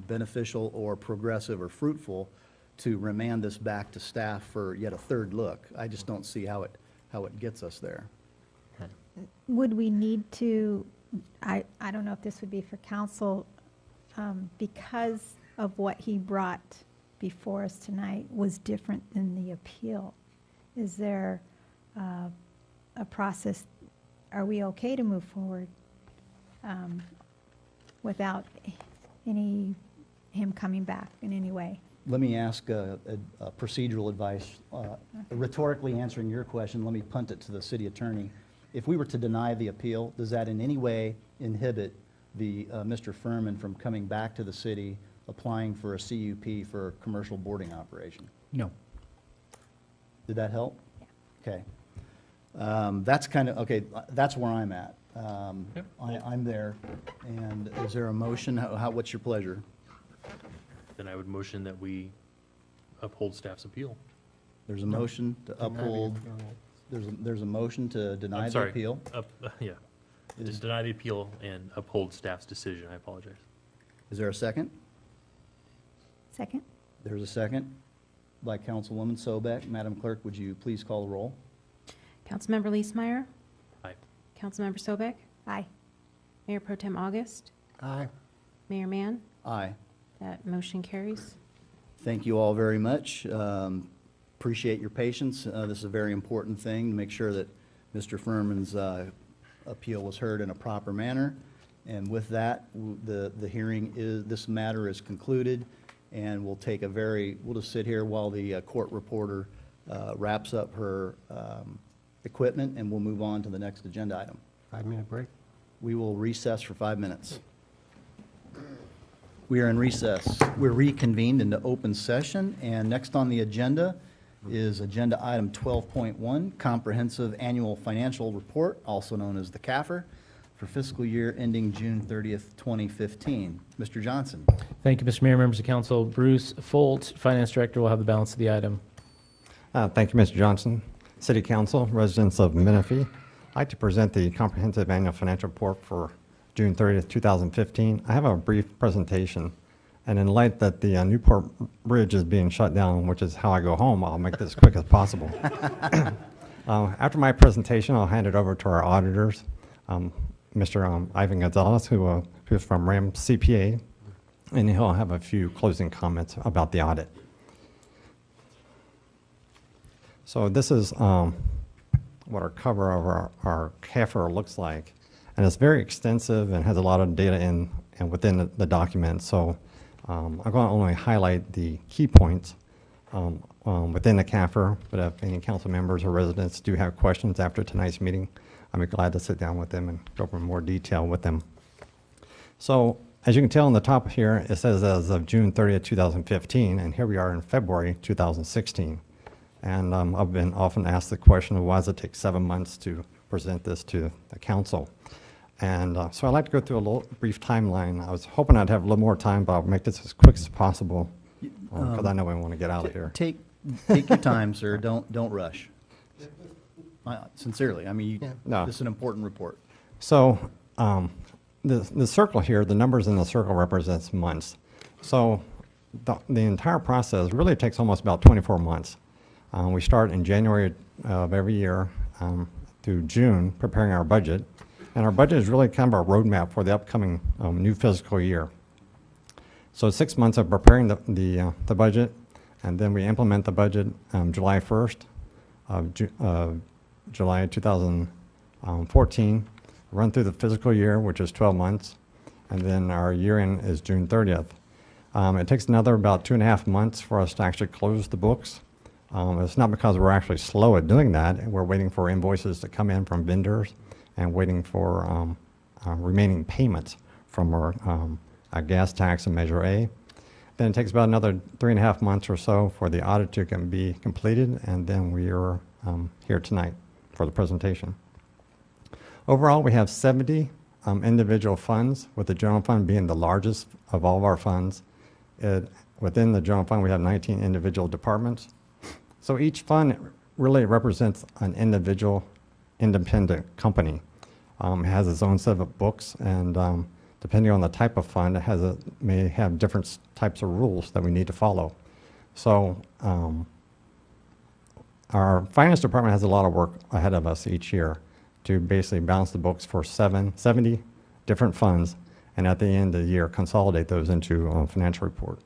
beneficial or progressive or fruitful to remand this back to staff for yet a third look. I just don't see how it gets us there. Would we need to, I don't know if this would be for council, because of what he brought before us tonight was different than the appeal. Is there a process, are we okay to move forward without him coming back in any way? Let me ask a procedural advice. Rhetorically answering your question, let me punt it to the city attorney. If we were to deny the appeal, does that in any way inhibit Mr. Furman from coming back to the city, applying for a CUP for a commercial boarding operation? No. Did that help? Okay. That's kind of, okay, that's where I'm at. I'm there. And is there a motion? What's your pleasure? Then I would motion that we uphold staff's appeal. There's a motion to uphold, there's a motion to deny I'm the sorry. appeal. Yeah. To deny the appeal and uphold staff's decision. I apologize. Is there a second? Second? There's a second by Councilwoman Sobek. Madam Clerk, would you please call the roll? Councilmember Leesmeyer? Aye. Councilmember Sobek? Aye. Mayor Pro Tem August? Aye. Mayor Mann? Aye. That motion carries. Thank you all very much. Appreciate your patience. This is a very important thing to make sure that Mr. Furman's appeal was heard in a proper manner. And with that, the hearing is, this matter is concluded, and we'll just sit here while the court reporter wraps up her equipment, and we'll move on to the next agenda item. 5-minute break. We will recess for 5 minutes. We are in recess. We're reconvened into open session, and next on the agenda is Agenda Item 12.1, Comprehensive Annual Financial Report, also known as the CAFR, for fiscal year ending June 30th, 2015. Mr. Johnson. Thank you, Mr. Mayor, members of council. Bruce Folt, Finance Director, will have the balance of the item. Thank you, Mr. Johnson. City Council, residents of Menifee, I'd like to present the Comprehensive Annual Financial Report for June 30th, 2015. I have a brief presentation, and in light that the Newport Bridge is being shut down, which is how I go home, I'll make this as quick as possible. After my presentation, I'll hand it over to our auditors, Mr. Ivan Gonzalez, who's from RAM CPA, and he'll have a few closing comments about the audit. So this is what our cover of our CAFR looks like. And it's very extensive and has a lot of data in and within the document. So I'm going to only highlight the key points within the CAFR, but if any council members or residents do have questions after tonight's meeting, I'd be glad to sit down with them and go over more detail with them. So as you can tell on the top here, it says as of June 30th, 2015, and here we are in February 2016. And I've been often asked the question of why does it take 7 months to present this to the council? And so I'd like to go through a little brief timeline. I was hoping I'd have a little more time, but I'll make this as quick as possible because I know we want to get out of here. Take your time, sir. Don't rush. Sincerely, I mean, No. this is an important report. So the circle here, the numbers in the circle represents months. So the entire process really takes almost about 24 months. We start in January of every year through June preparing our budget. And our budget is really kind of our roadmap for the upcoming new fiscal year. So 6 months of preparing the budget, and then we implement the budget July 1st of July 2014, run through the fiscal year, which is 12 months, and then our year end is June 30th. It takes another about 2.5 months for us to actually close the books. It's not because we're actually slow at doing that. We're waiting for invoices to come in from vendors and waiting for remaining payments from our gas tax and Measure A. Then it takes about another 3.5 months or so for the audit to be completed, and then we are here tonight for the presentation. Overall, we have 70 individual funds, with the general fund being the largest of all of our funds. Within the general fund, we have 19 individual departments. So each fund really represents an individual independent company. It has its own set of books, and depending on the type of fund, it may have different types of rules that we need to follow. So our finance department has a lot of work ahead of us each year to basically balance the books for 70 different funds, and at the end of the year, consolidate those into a financial report.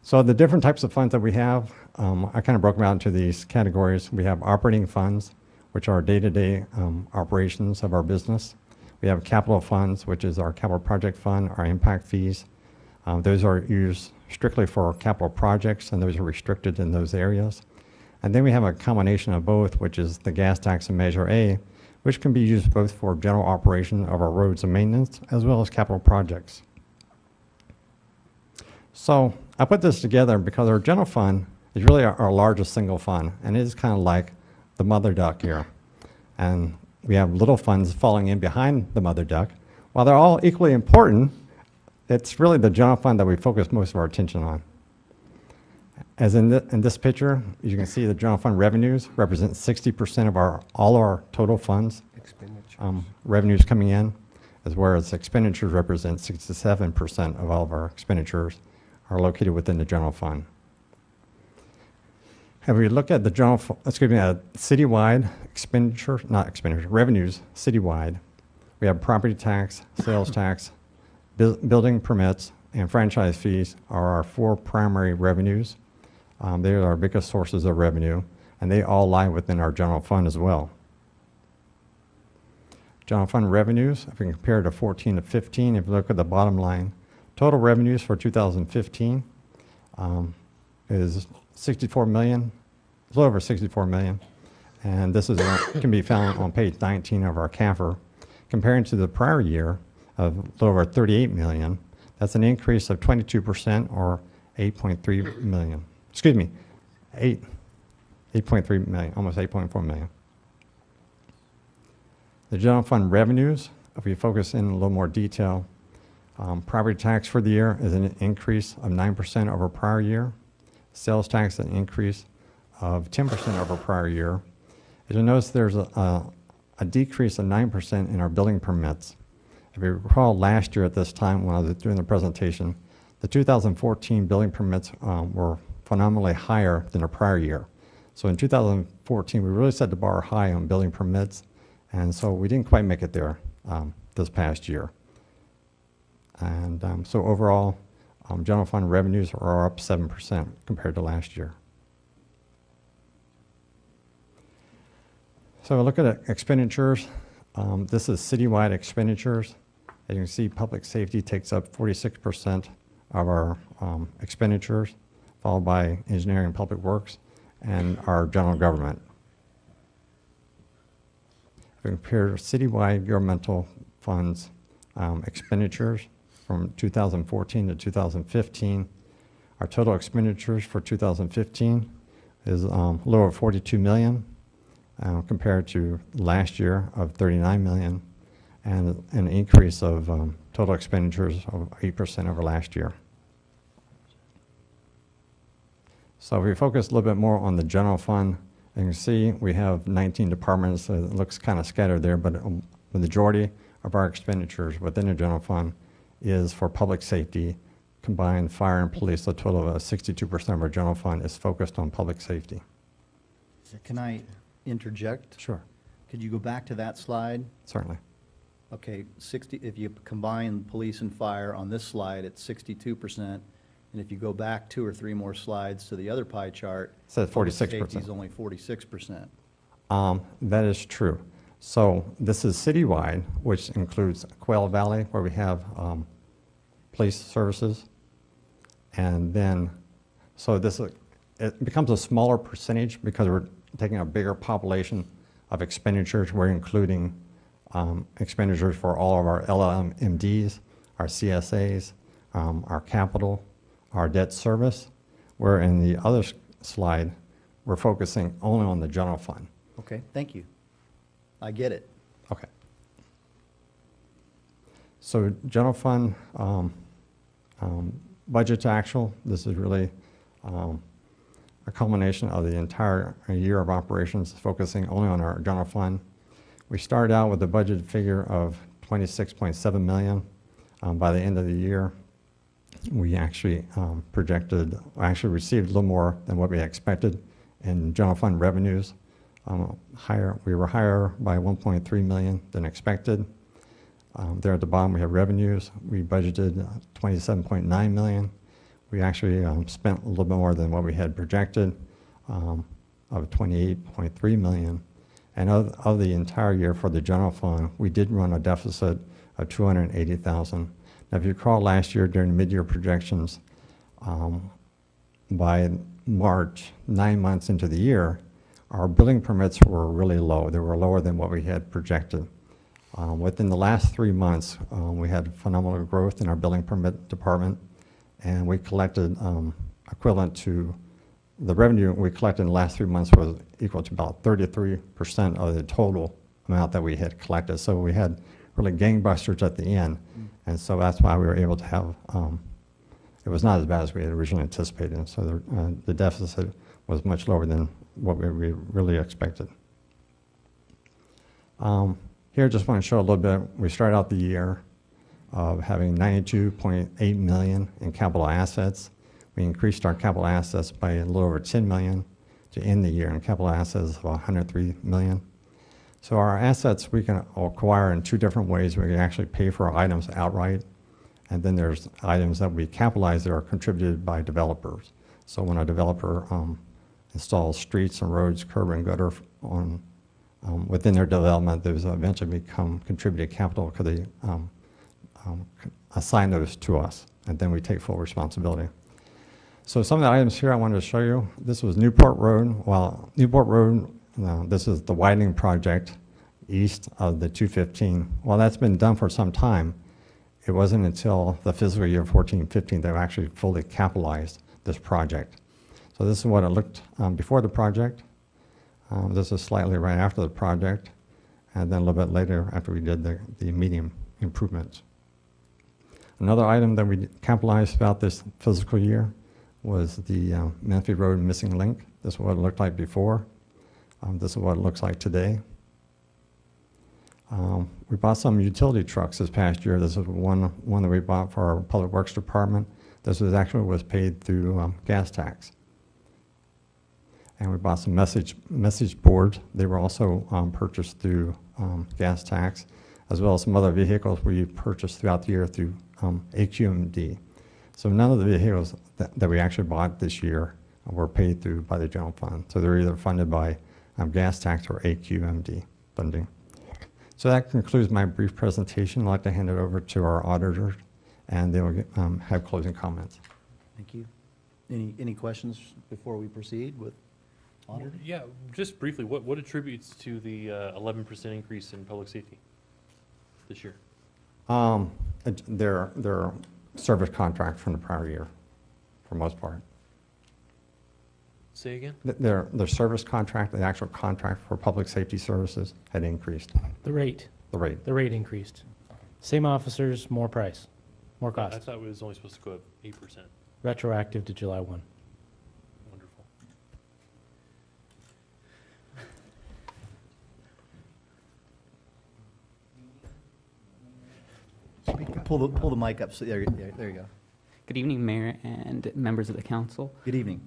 So the different types of funds that we have, I kind of broke them out into these categories. We have operating funds, which are day-to-day operations of our business. We have capital funds, which is our capital project fund, our impact fees. Those are used strictly for capital projects, and those are restricted in those areas. And then we have a combination of both, which is the gas tax and Measure A, which can be used both for general operation of our roads and maintenance, as well as capital projects. So I put this together because our general fund is really our largest single fund, and it is kind of like the mother duck here. And we have little funds falling in behind the mother duck. While they're all equally important, it's really the general fund that we focus most of our attention on. As in this picture, you can see the general fund revenues represent 60% of all our total funds. Revenues coming in, as well as expenditures represent 67% of all of our expenditures are located within the general fund. If we look at the citywide revenues citywide, we have property tax, sales tax, building permits, and franchise fees are our four primary revenues. They are our biggest sources of revenue, and they all lie within our general fund as well. General fund revenues, if we compare to 14 to 15, if you look at the bottom line, total revenues for 2015 is 64 million, a little over 64 million, and this is can be found on page 19 of our CAFR. Comparing to the prior year of a little over 38 million, that's an increase of 22% or 8.3 million. Excuse me, 8.3 million, almost 8.4 million. The general fund revenues, if we focus in a little more detail, property tax for the year is an increase of 9% over prior year. Sales tax, an increase of 10% over prior year. As you'll notice, there's a decrease of 9% in our building permits. If you recall last year at this time when I was doing the presentation, the 2014 building permits were phenomenally higher than the prior year. So in 2014, we really set the bar high on building permits, and so we didn't quite make it there this past year. And so overall, general fund revenues are up 7% compared to last year. So look at expenditures. This is citywide expenditures. As you can see, public safety takes up 46% of our expenditures, followed by engineering and public works, and our general government. If we compare citywide governmental funds expenditures from 2014 to 2015, our total expenditures for 2015 is a little over 42 million compared to last year of 39 million, and an increase of total expenditures of 8% over last year. So if we focus a little bit more on the general fund, you can see we have 19 departments. It looks kind of scattered there, but the majority of our expenditures within the general fund is for public safety, combined fire and police. A total of 62% of our general fund is focused on public safety. Can I interject? Sure. Could you go back to that slide? Certainly. Okay, if you combine police and fire on this slide, it's 62%. And if you go back 2 or 3 more slides to the other pie chart, it says 46%. Safety is only 46%. That is true. So this is citywide, which includes Quail Valley, where we have police services. And then, so it becomes a smaller percentage because we're taking a bigger population of expenditures. We're including expenditures for all of our LMMDs, our CSAs, our capital, our debt service, where in the other slide, we're focusing only on the general fund. Okay, thank you. I get it. Okay. So general fund budget to actual, this is really a culmination of the entire year of operations, focusing only on our general fund. We started out with a budget figure of 26.7 million. By the end of the year, we actually received a little more than what we expected in general fund revenues. We were higher by 1.3 million than expected. There at the bottom we have revenues. We budgeted 27.9 million. We actually spent a little bit more than what we had projected of 28.3 million. And of the entire year for the general fund, we did run a deficit of 280,000. Now, if you recall last year during the mid-year projections, by March, 9 months into the year, our building permits were really low. They were lower than what we had projected. Within the last 3 months, we had phenomenal growth in our building permit department, and we collected equivalent to the revenue we collected in the last 3 months was equal to about 33% of the total amount that we had collected. So we had really gangbusters at the end. And so that's why we were able to have, it was not as bad as we had originally anticipated. And so the deficit was much lower than what we really expected. Here, just want to show a little bit. We started out the year of having $92.8 million in capital assets. We increased our capital assets by a little over $10 million to end the year in capital assets of $103 million. So our assets we can acquire in two different ways. We can actually pay for our items outright, and then there's items that we capitalize that are contributed by developers. So when a developer installs streets and roads, curb and gutter on within their development, those eventually become contributed capital because they assign those to us, and then we take full responsibility. So some of the items here I wanted to show you. This was Newport Road. Well, Newport Road, this is the widening project east of the 215. Well, that's been done for some time. It wasn't until the fiscal year 14-15 that we actually fully capitalized this project. So this is what it looked before the project. This is slightly right after the project, and then a little bit later after we did the medium improvements. Another item that we capitalized about this fiscal year was the Menifee Road missing link. This is what it looked like before. This is what it looks like today. We bought some utility trucks this past year. This is one that we bought for our Public Works Department. This was paid through gas tax. And we bought some message boards. They were also purchased through gas tax, as well as some other vehicles we purchased throughout the year through AQMD. So none of the vehicles that we actually bought this year were paid through by the general fund. So they're either funded by gas tax or AQMD funding. So that concludes my brief presentation. I'd like to hand it over to our auditor, and they will have closing comments. Thank you. Any questions before we proceed with auditor? Yeah, just briefly, what attributes to the 11% increase in public safety this year? Their service contract from the prior year, for the most part. Say again? Their service contract, the actual contract for public safety services had increased. The rate. The rate. The rate increased. Same officers, more price, more I cost. thought it was only supposed to go up 8%. Retroactive to July 1. Wonderful. Pull the mic up. So there you go. Good evening, Mayor and members of the council. Good evening.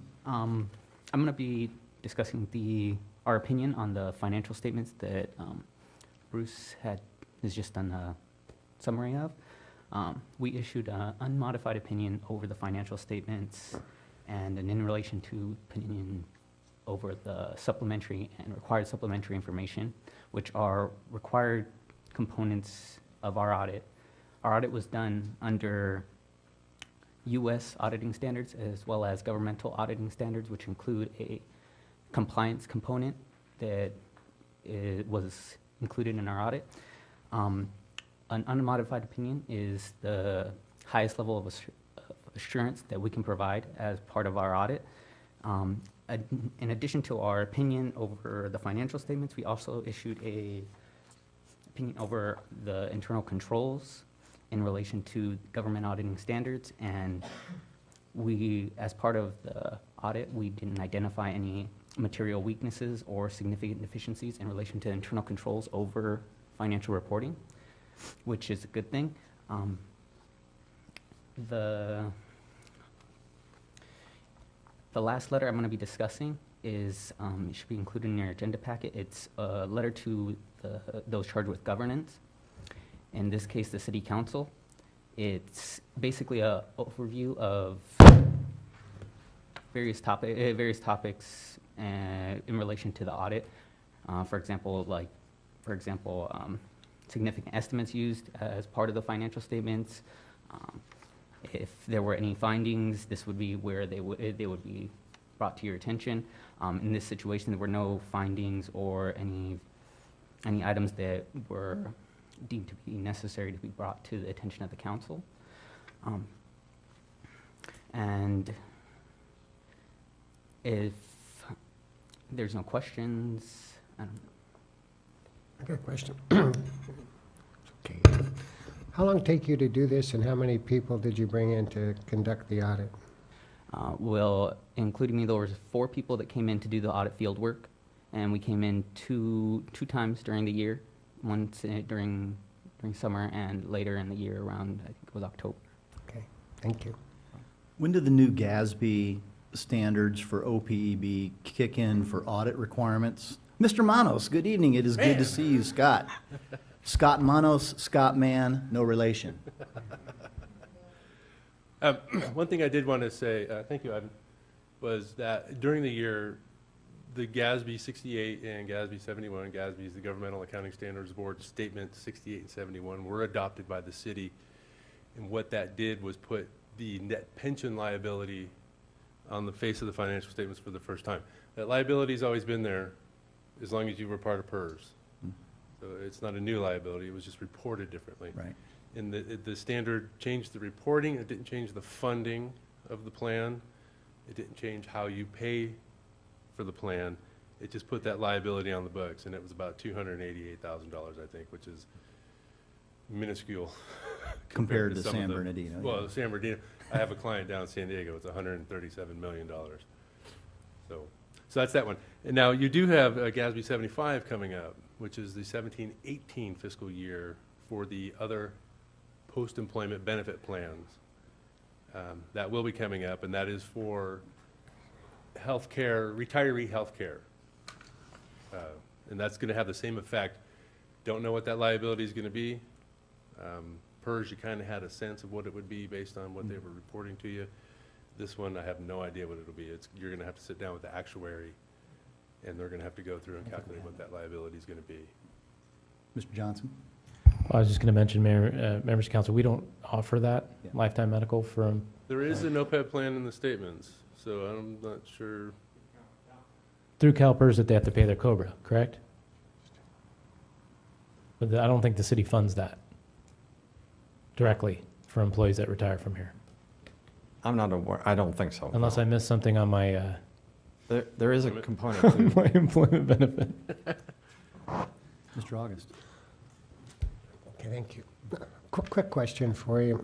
I'm going to be discussing our opinion on the financial statements that Bruce has just done a summary of. We issued an unmodified opinion over the financial statements and in relation to opinion over the supplementary and required supplementary information, which are required components of our audit. Our audit was done under U.S. auditing standards as well as governmental auditing standards, which include a compliance component that was included in our audit. An unmodified opinion is the highest level of assurance that we can provide as part of our audit. In addition to our opinion over the financial statements, we also issued an opinion over the internal controls in relation to government auditing standards, and we, as part of the audit, we didn't identify any material weaknesses or significant deficiencies in relation to internal controls over financial reporting, which is a good thing. The last letter I'm going to be discussing is, it should be included in your agenda packet. It's a letter to those charged with governance. In this case, the City Council. It's basically an overview of various topics in relation to the audit. For example, significant estimates used as part of the financial statements. If there were any findings, this would be where they would be brought to your attention. In this situation, there were no findings or any items that were deemed to be necessary to be brought to the attention of the council. And if there's no questions, I got a question. Okay. How long take you to do this, and how many people did you bring in to conduct the audit? Well, including me, there was 4 people that came in to do the audit field work, and we came in two times during the year, once during summer and later in the year around, I think it was October. Okay, thank you. When do the new GASB standards for OPEB kick in for audit requirements? Mr. Manos, good evening. It is good to see you, Scott. Scott Manos, Scott Man, no relation. One thing I did want to say, thank you, Ivan, was that during the year, the GASB 68 and GASB 71, GASB is the Governmental Accounting Standards Board Statement 68 and 71, were adopted by the city. And what that did was put the net pension liability on the face of the financial statements for the first time. That liability's always been there as long as you were part of PERS. So it's not a new liability, it was just reported differently. Right. And the standard changed the reporting, it didn't change the funding of the plan, it didn't change how you pay for the plan, it just put that liability on the books, and it was about $288,000, I think, which is minuscule Compared to some San of the- Bernardino, Well, yeah. San Bernardino, I have a client down in San Diego, it's $137 million. So that's that one. And now you do have GASB 75 coming up, which is the 17-18 fiscal year for the other post-employment benefit plans. That will be coming up, and that is for healthcare, retiree healthcare. And that's going to have the same effect. Don't know what that liability is going to be. PERS, you kind of had a sense of what it would be based on what they were reporting to you. This one, I have no idea what it'll be. You're going to have to sit down with the actuary, and they're going to have to go through and calculate what that liability is going to be. Mr. Johnson? I was just going to mention, Mayor, members of council, we don't offer that lifetime medical from. There is an OPEB plan in the statements, so I'm not sure. Through CalPERS that they have to pay their COBRA, correct? But I don't think the city funds that directly for employees that retire from here. I'm not aware, I don't think so. Unless I missed something on my, There is a component to. my employment benefit. Mr. August? Okay, thank you. Quick question for you.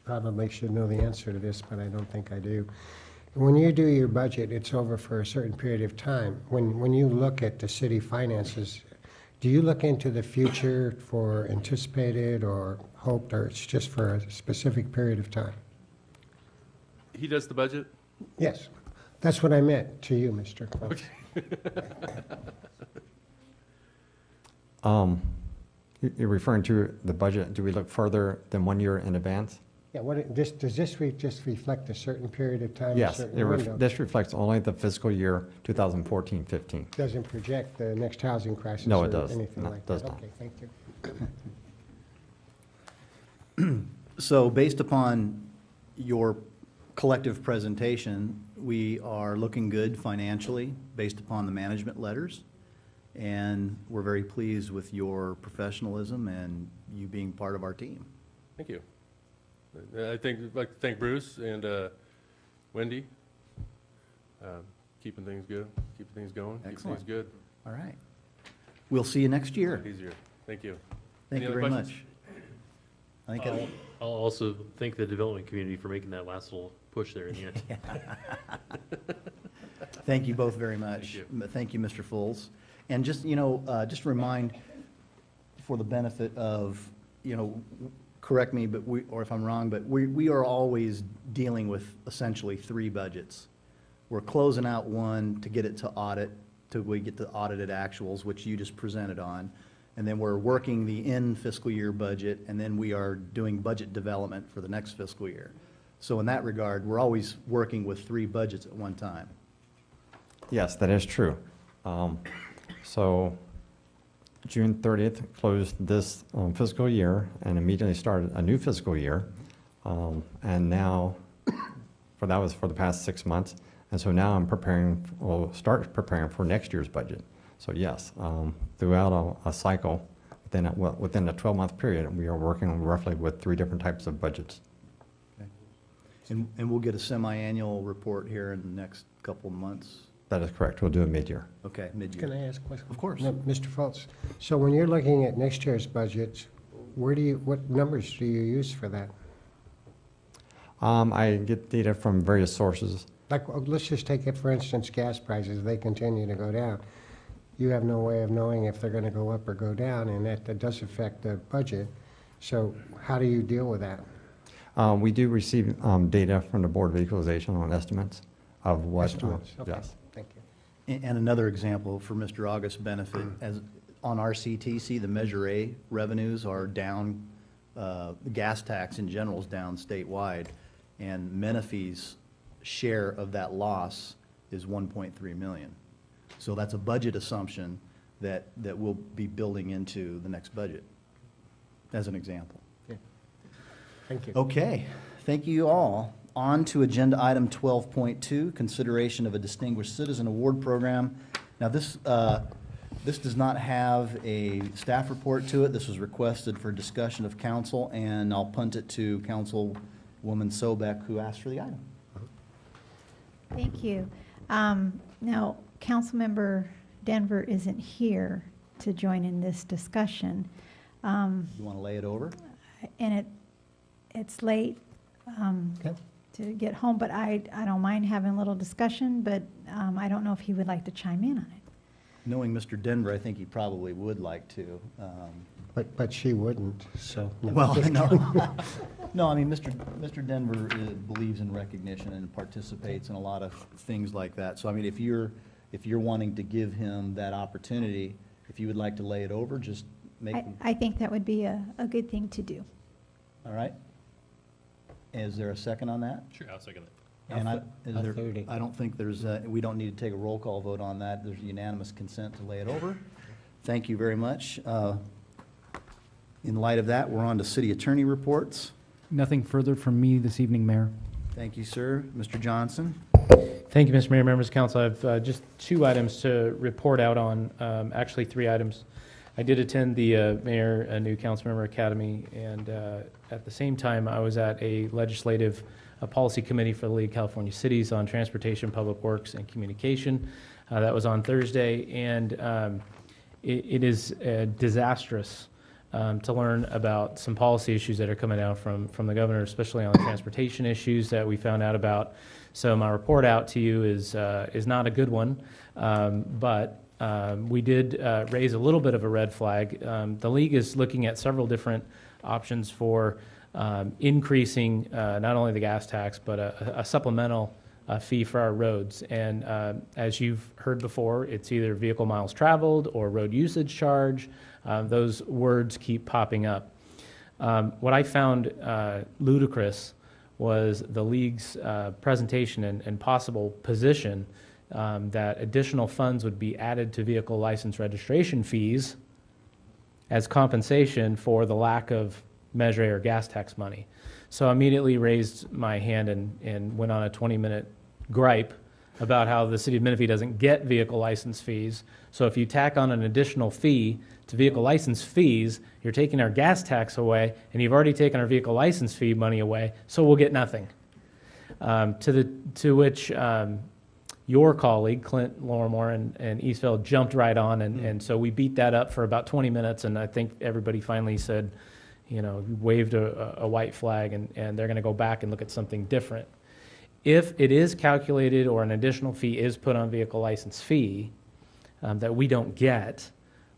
Probably should know the answer to this, but I don't think I do. When you do your budget, it's over for a certain period of time. When you look at the city finances, do you look into the future for anticipated or hoped, or it's just for a specific period of time? He does the budget? Yes, that's what I meant to you, Mr. Close. You're referring to the budget, do we look further than 1 year in advance? Yeah, does this just reflect a certain period of time? Yes, a certain window? this reflects only the fiscal year 2014-15. Doesn't project the next housing crisis No, or it does. anything No, like it does that? not. Okay, thank you. So based upon your collective presentation, we are looking good financially based upon the management letters. And we're very pleased with your professionalism and you being part of our team. Thank you. I think, I'd like to thank Bruce and Wendy, keeping things good, keeping things going, keeping Excellent. things good. All right. We'll see you next year. Easier. Thank you. Thank Any you other very questions? much. I think I'll also thank the development community for making that last little push there in the end. Thank you both very much. Thank you, Mr. Fulls. And just, just remind, for the benefit of, correct me, but or if I'm wrong, but we are always dealing with essentially 3 budgets. We're closing out one to get it to audit, till we get the audited actuals, which you just presented on. And then we're working the end fiscal year budget, and then we are doing budget development for the next fiscal year. So in that regard, we're always working with 3 budgets at one time. Yes, that is true. So June 30th closed this fiscal year and immediately started a new fiscal year. And now, that was for the past 6 months. And so now we'll start preparing for next year's budget. So yes, throughout a cycle, within a 12-month period, we are working roughly with 3 different types of budgets. Okay. And we'll get a semi-annual report here in the next couple of months. That is correct. We'll do a mid-year. Okay, mid-year. Can I ask a question? Of course. No, Mr. Fultz, so when you're looking at next year's budget, what numbers do you use for that? I get data from various sources. Like, let's just take it, for instance, gas prices, they continue to go down. You have no way of knowing if they're going to go up or go down, and that does affect the budget. So how do you deal with that? We do receive data from the Board of Equalization on estimates of what. Estimates, okay. Yes. Thank you. And another example for Mr. August's benefit, as on our CTC, the Measure A revenues are down, the gas tax in general is down statewide, and Menifee's share of that loss is 1.3 million. So that's a budget assumption that we'll be building into the next budget, as an example. Thank you. Okay, thank you all. On to agenda item 12.2, consideration of a Distinguished Citizen Award Program. Now, this does not have a staff report to it. This was requested for discussion of council, and I'll punt it to Councilwoman Sobek, who asked for the item. Thank you. Now, Councilmember Denver isn't here to join in this discussion. You want to lay it over? And it's late to get home, but I don't mind having a little discussion, but I don't know if he would like to chime in on it. Knowing Mr. Denver, I think he probably would like to. But she wouldn't, so. Well, no. No, I mean, Mr. Denver believes in recognition and participates in a lot of things like that. So, I mean, if you're wanting to give him that opportunity, if you would like to lay it over, just make. I think that would be a good thing to do. All right. Is there a second on that? Sure, I'll second it. And I don't think we don't need to take a roll call vote on that. There's unanimous consent to lay it over. Thank you very much. In light of that, we're on to city attorney reports. Nothing further from me this evening, Mayor. Thank you, sir. Mr. Johnson? Thank you, Mr. Mayor, members of council. I have just 2 items to report out on, actually 3 items. I did attend the Mayor New Councilmember Academy, and at the same time, I was at a legislative policy committee for the League of California Cities on Transportation, Public Works, and Communication. That was on Thursday, and it is disastrous to learn about some policy issues that are coming out from the governor, especially on the transportation issues that we found out about. So my report out to you is not a good one, but we did raise a little bit of a red flag. The league is looking at several different options for increasing not only the gas tax, but a supplemental fee for our roads. And as you've heard before, it's either vehicle miles traveled or road usage charge. Those words keep popping up. What I found ludicrous was the league's presentation and possible position that additional funds would be added to vehicle license registration fees as compensation for the lack of Measure A or gas tax money. So I immediately raised my hand and went on a 20-minute gripe about how the city of Menifee doesn't get vehicle license fees. So if you tack on an additional fee to vehicle license fees, you're taking our gas tax away, and you've already taken our vehicle license fee money away, so we'll get nothing. To which your colleague, Clint Lorimore and Eastville, jumped right on, and so we beat that up for about 20 minutes, and I think everybody finally said, waved a white flag, and they're going to go back and look at something different. If it is calculated or an additional fee is put on vehicle license fee that we don't get,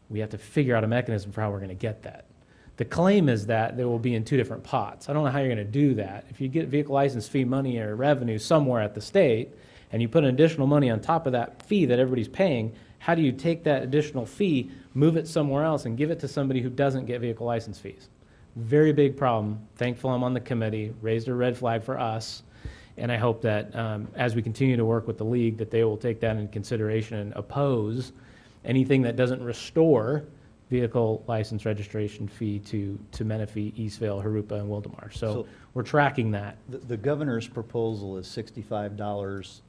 we have to figure out a mechanism for how we're going to get that. The claim is that there will be in 2 different pots. I don't know how you're going to do that. If you get vehicle license fee money or revenue somewhere at the state, and you put an additional money on top of that fee that everybody's paying, how do you take that additional fee, move it somewhere else, and give it to somebody who doesn't get vehicle license fees? Very big problem. Thankful I'm on the committee, raised a red flag for us, and I hope that as we continue to work with the league, that they will take that into consideration and oppose anything that doesn't restore vehicle license registration fee to Menifee, Eastville, Harupa, and Wildomar. So we're tracking that. The governor's proposal is $65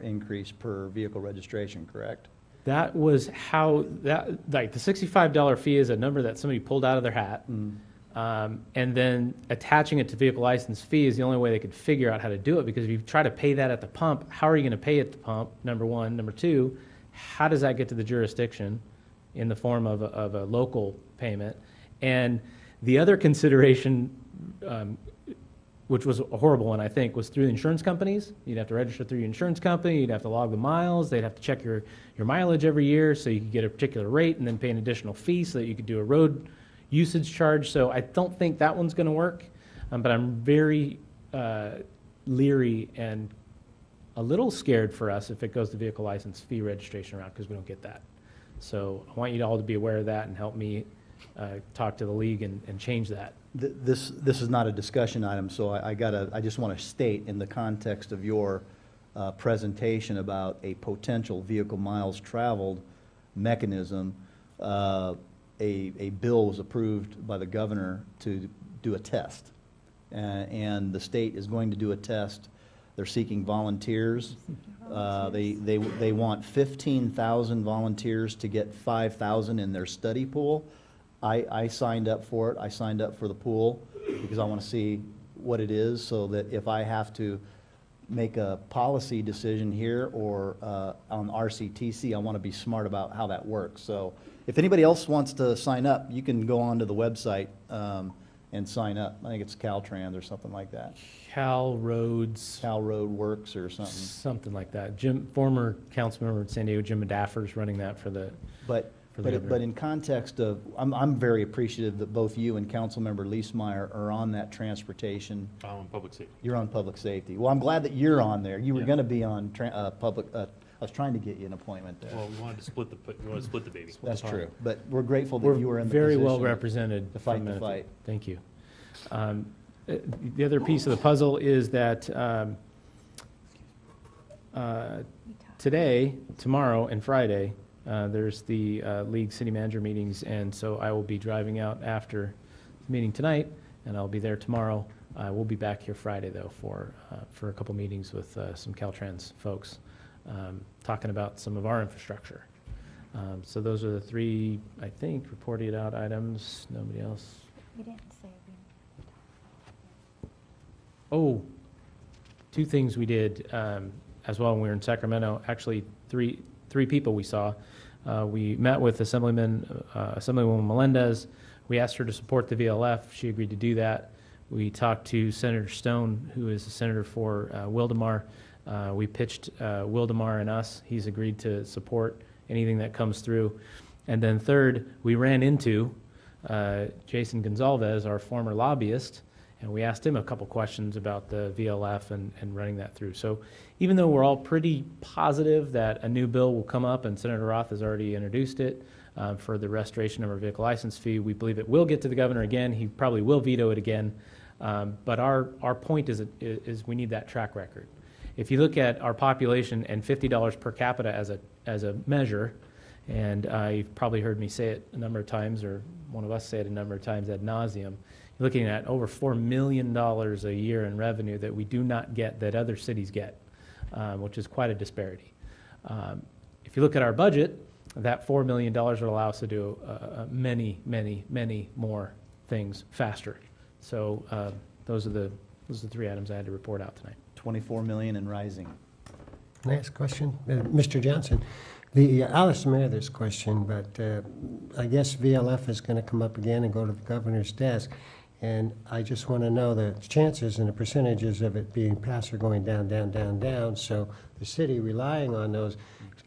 increase per vehicle registration, correct? That was how, like the $65 fee is a number that somebody pulled out of their hat. And then attaching it to vehicle license fee is the only way they could figure out how to do it, because if you try to pay that at the pump, how are you going to pay at the pump, number one? Number two, how does that get to the jurisdiction in the form of a local payment? And the other consideration, which was a horrible one, I think, was through the insurance companies. You'd have to register through your insurance company, you'd have to log the miles, they'd have to check your mileage every year so you could get a particular rate and then pay an additional fee so that you could do a road usage charge. So I don't think that one's going to work, but I'm very leery and a little scared for us if it goes the vehicle license fee registration route, because we don't get that. So I want you all to be aware of that and help me talk to the league and change that. This is not a discussion item, so I just want to state in the context of your presentation about a potential vehicle miles traveled mechanism, a bill was approved by the governor to do a test. And the state is going to do a test. They're seeking volunteers. They want 15,000 volunteers to get 5,000 in their study pool. I signed up for it. I signed up for the pool because I want to see what it is, so that if I have to make a policy decision here or on RCTC, I want to be smart about how that works. So if anybody else wants to sign up, you can go onto the website and sign up. I think it's Caltrans or something like that. Cal Road Works or something. Something like that. Former council member in San Diego, Jim Madaffer's running that for the. But in context of, I'm very appreciative that both you and Councilmember Leesmeyer are on that transportation. I'm on public safety. You're on public safety. Well, I'm glad that you're on there. You were going to be on public. I was trying to get you an appointment there. Well, we wanted to split the baby. That's true. But we're grateful that you were in the very position well represented to fight from the Menifee. fight. Thank you. The other piece of the puzzle is that today, tomorrow, and Friday, there's the league city manager meetings, and so I will be driving out after the meeting tonight, and I'll be there tomorrow. We'll be back here Friday, though, for a couple meetings with some Caltrans folks, talking about some of our infrastructure. So those are the three, I think, reported out items. Nobody else? We didn't say Oh, two things we did as well when we were in Sacramento. Actually, three people we saw. We met with Assemblywoman Melendez. We asked her to support the VLF. She agreed to do that. We talked to Senator Stone, who is the senator for Wildemar. We pitched Wildemar and us. He's agreed to support anything that comes through. And then third, we ran into Jason Gonzalez, our former lobbyist, and we asked him a couple questions about the VLF and running that through. So even though we're all pretty positive that a new bill will come up, and Senator Roth has already introduced it for the restoration of our vehicle license fee, we believe it will get to the governor again. He probably will veto it again. But our point is we need that track record. If you look at our population and $50 per capita as a measure, and you've probably heard me say it a number of times, or one of us say it a number of times ad nauseum, you're looking at over $4 million a year in revenue that we do not get that other cities get, which is quite a disparity. If you look at our budget, that $4 million would allow us to do many, many, many more things faster. So those are the three items I had to report out tonight. 24 million and rising. Next question, Mr. Johnson. I'll ask the mayor this question, but I guess VLF is going to come up again and go to the governor's desk. And I just want to know the chances and the percentages of it being passed are going down, down, down, down. So the city relying on those,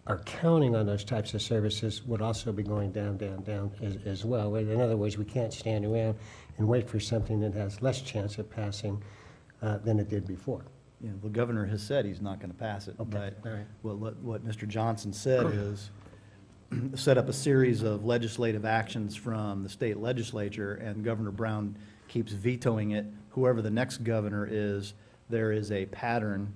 or counting on those types of services would also be going down, down, down as well. In other words, we can't stand around and wait for something that has less chance of passing than it did before. Yeah, the governor has said he's not going to pass it. Okay, But all right. what Mr. Johnson said is set up a series of legislative actions from the state legislature, and Governor Brown keeps vetoing it. Whoever the next governor is, there is a pattern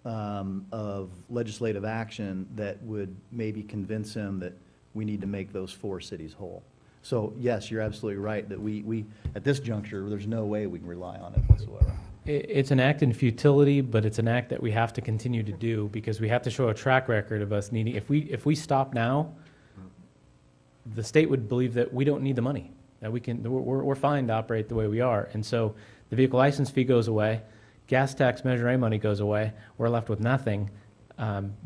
of legislative action that would maybe convince him that we need to make those four cities whole. So yes, you're absolutely right that we at this juncture, there's no way we can rely on it whatsoever. It's an act in futility, but it's an act that we have to continue to do because we have to show a track record of us needing. If we stop now, the state would believe that we don't need the money. we're fine to operate the way we are. And so the vehicle license fee goes away, gas tax Measure A money goes away, we're left with nothing.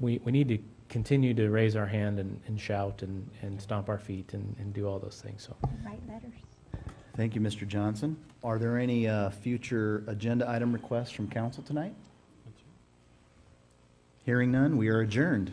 We need to continue to raise our hand and shout and stomp our feet and do all those things. So. Write letters. Thank you, Mr. Johnson. Are there any future agenda item requests from council tonight? Hearing none, we are adjourned.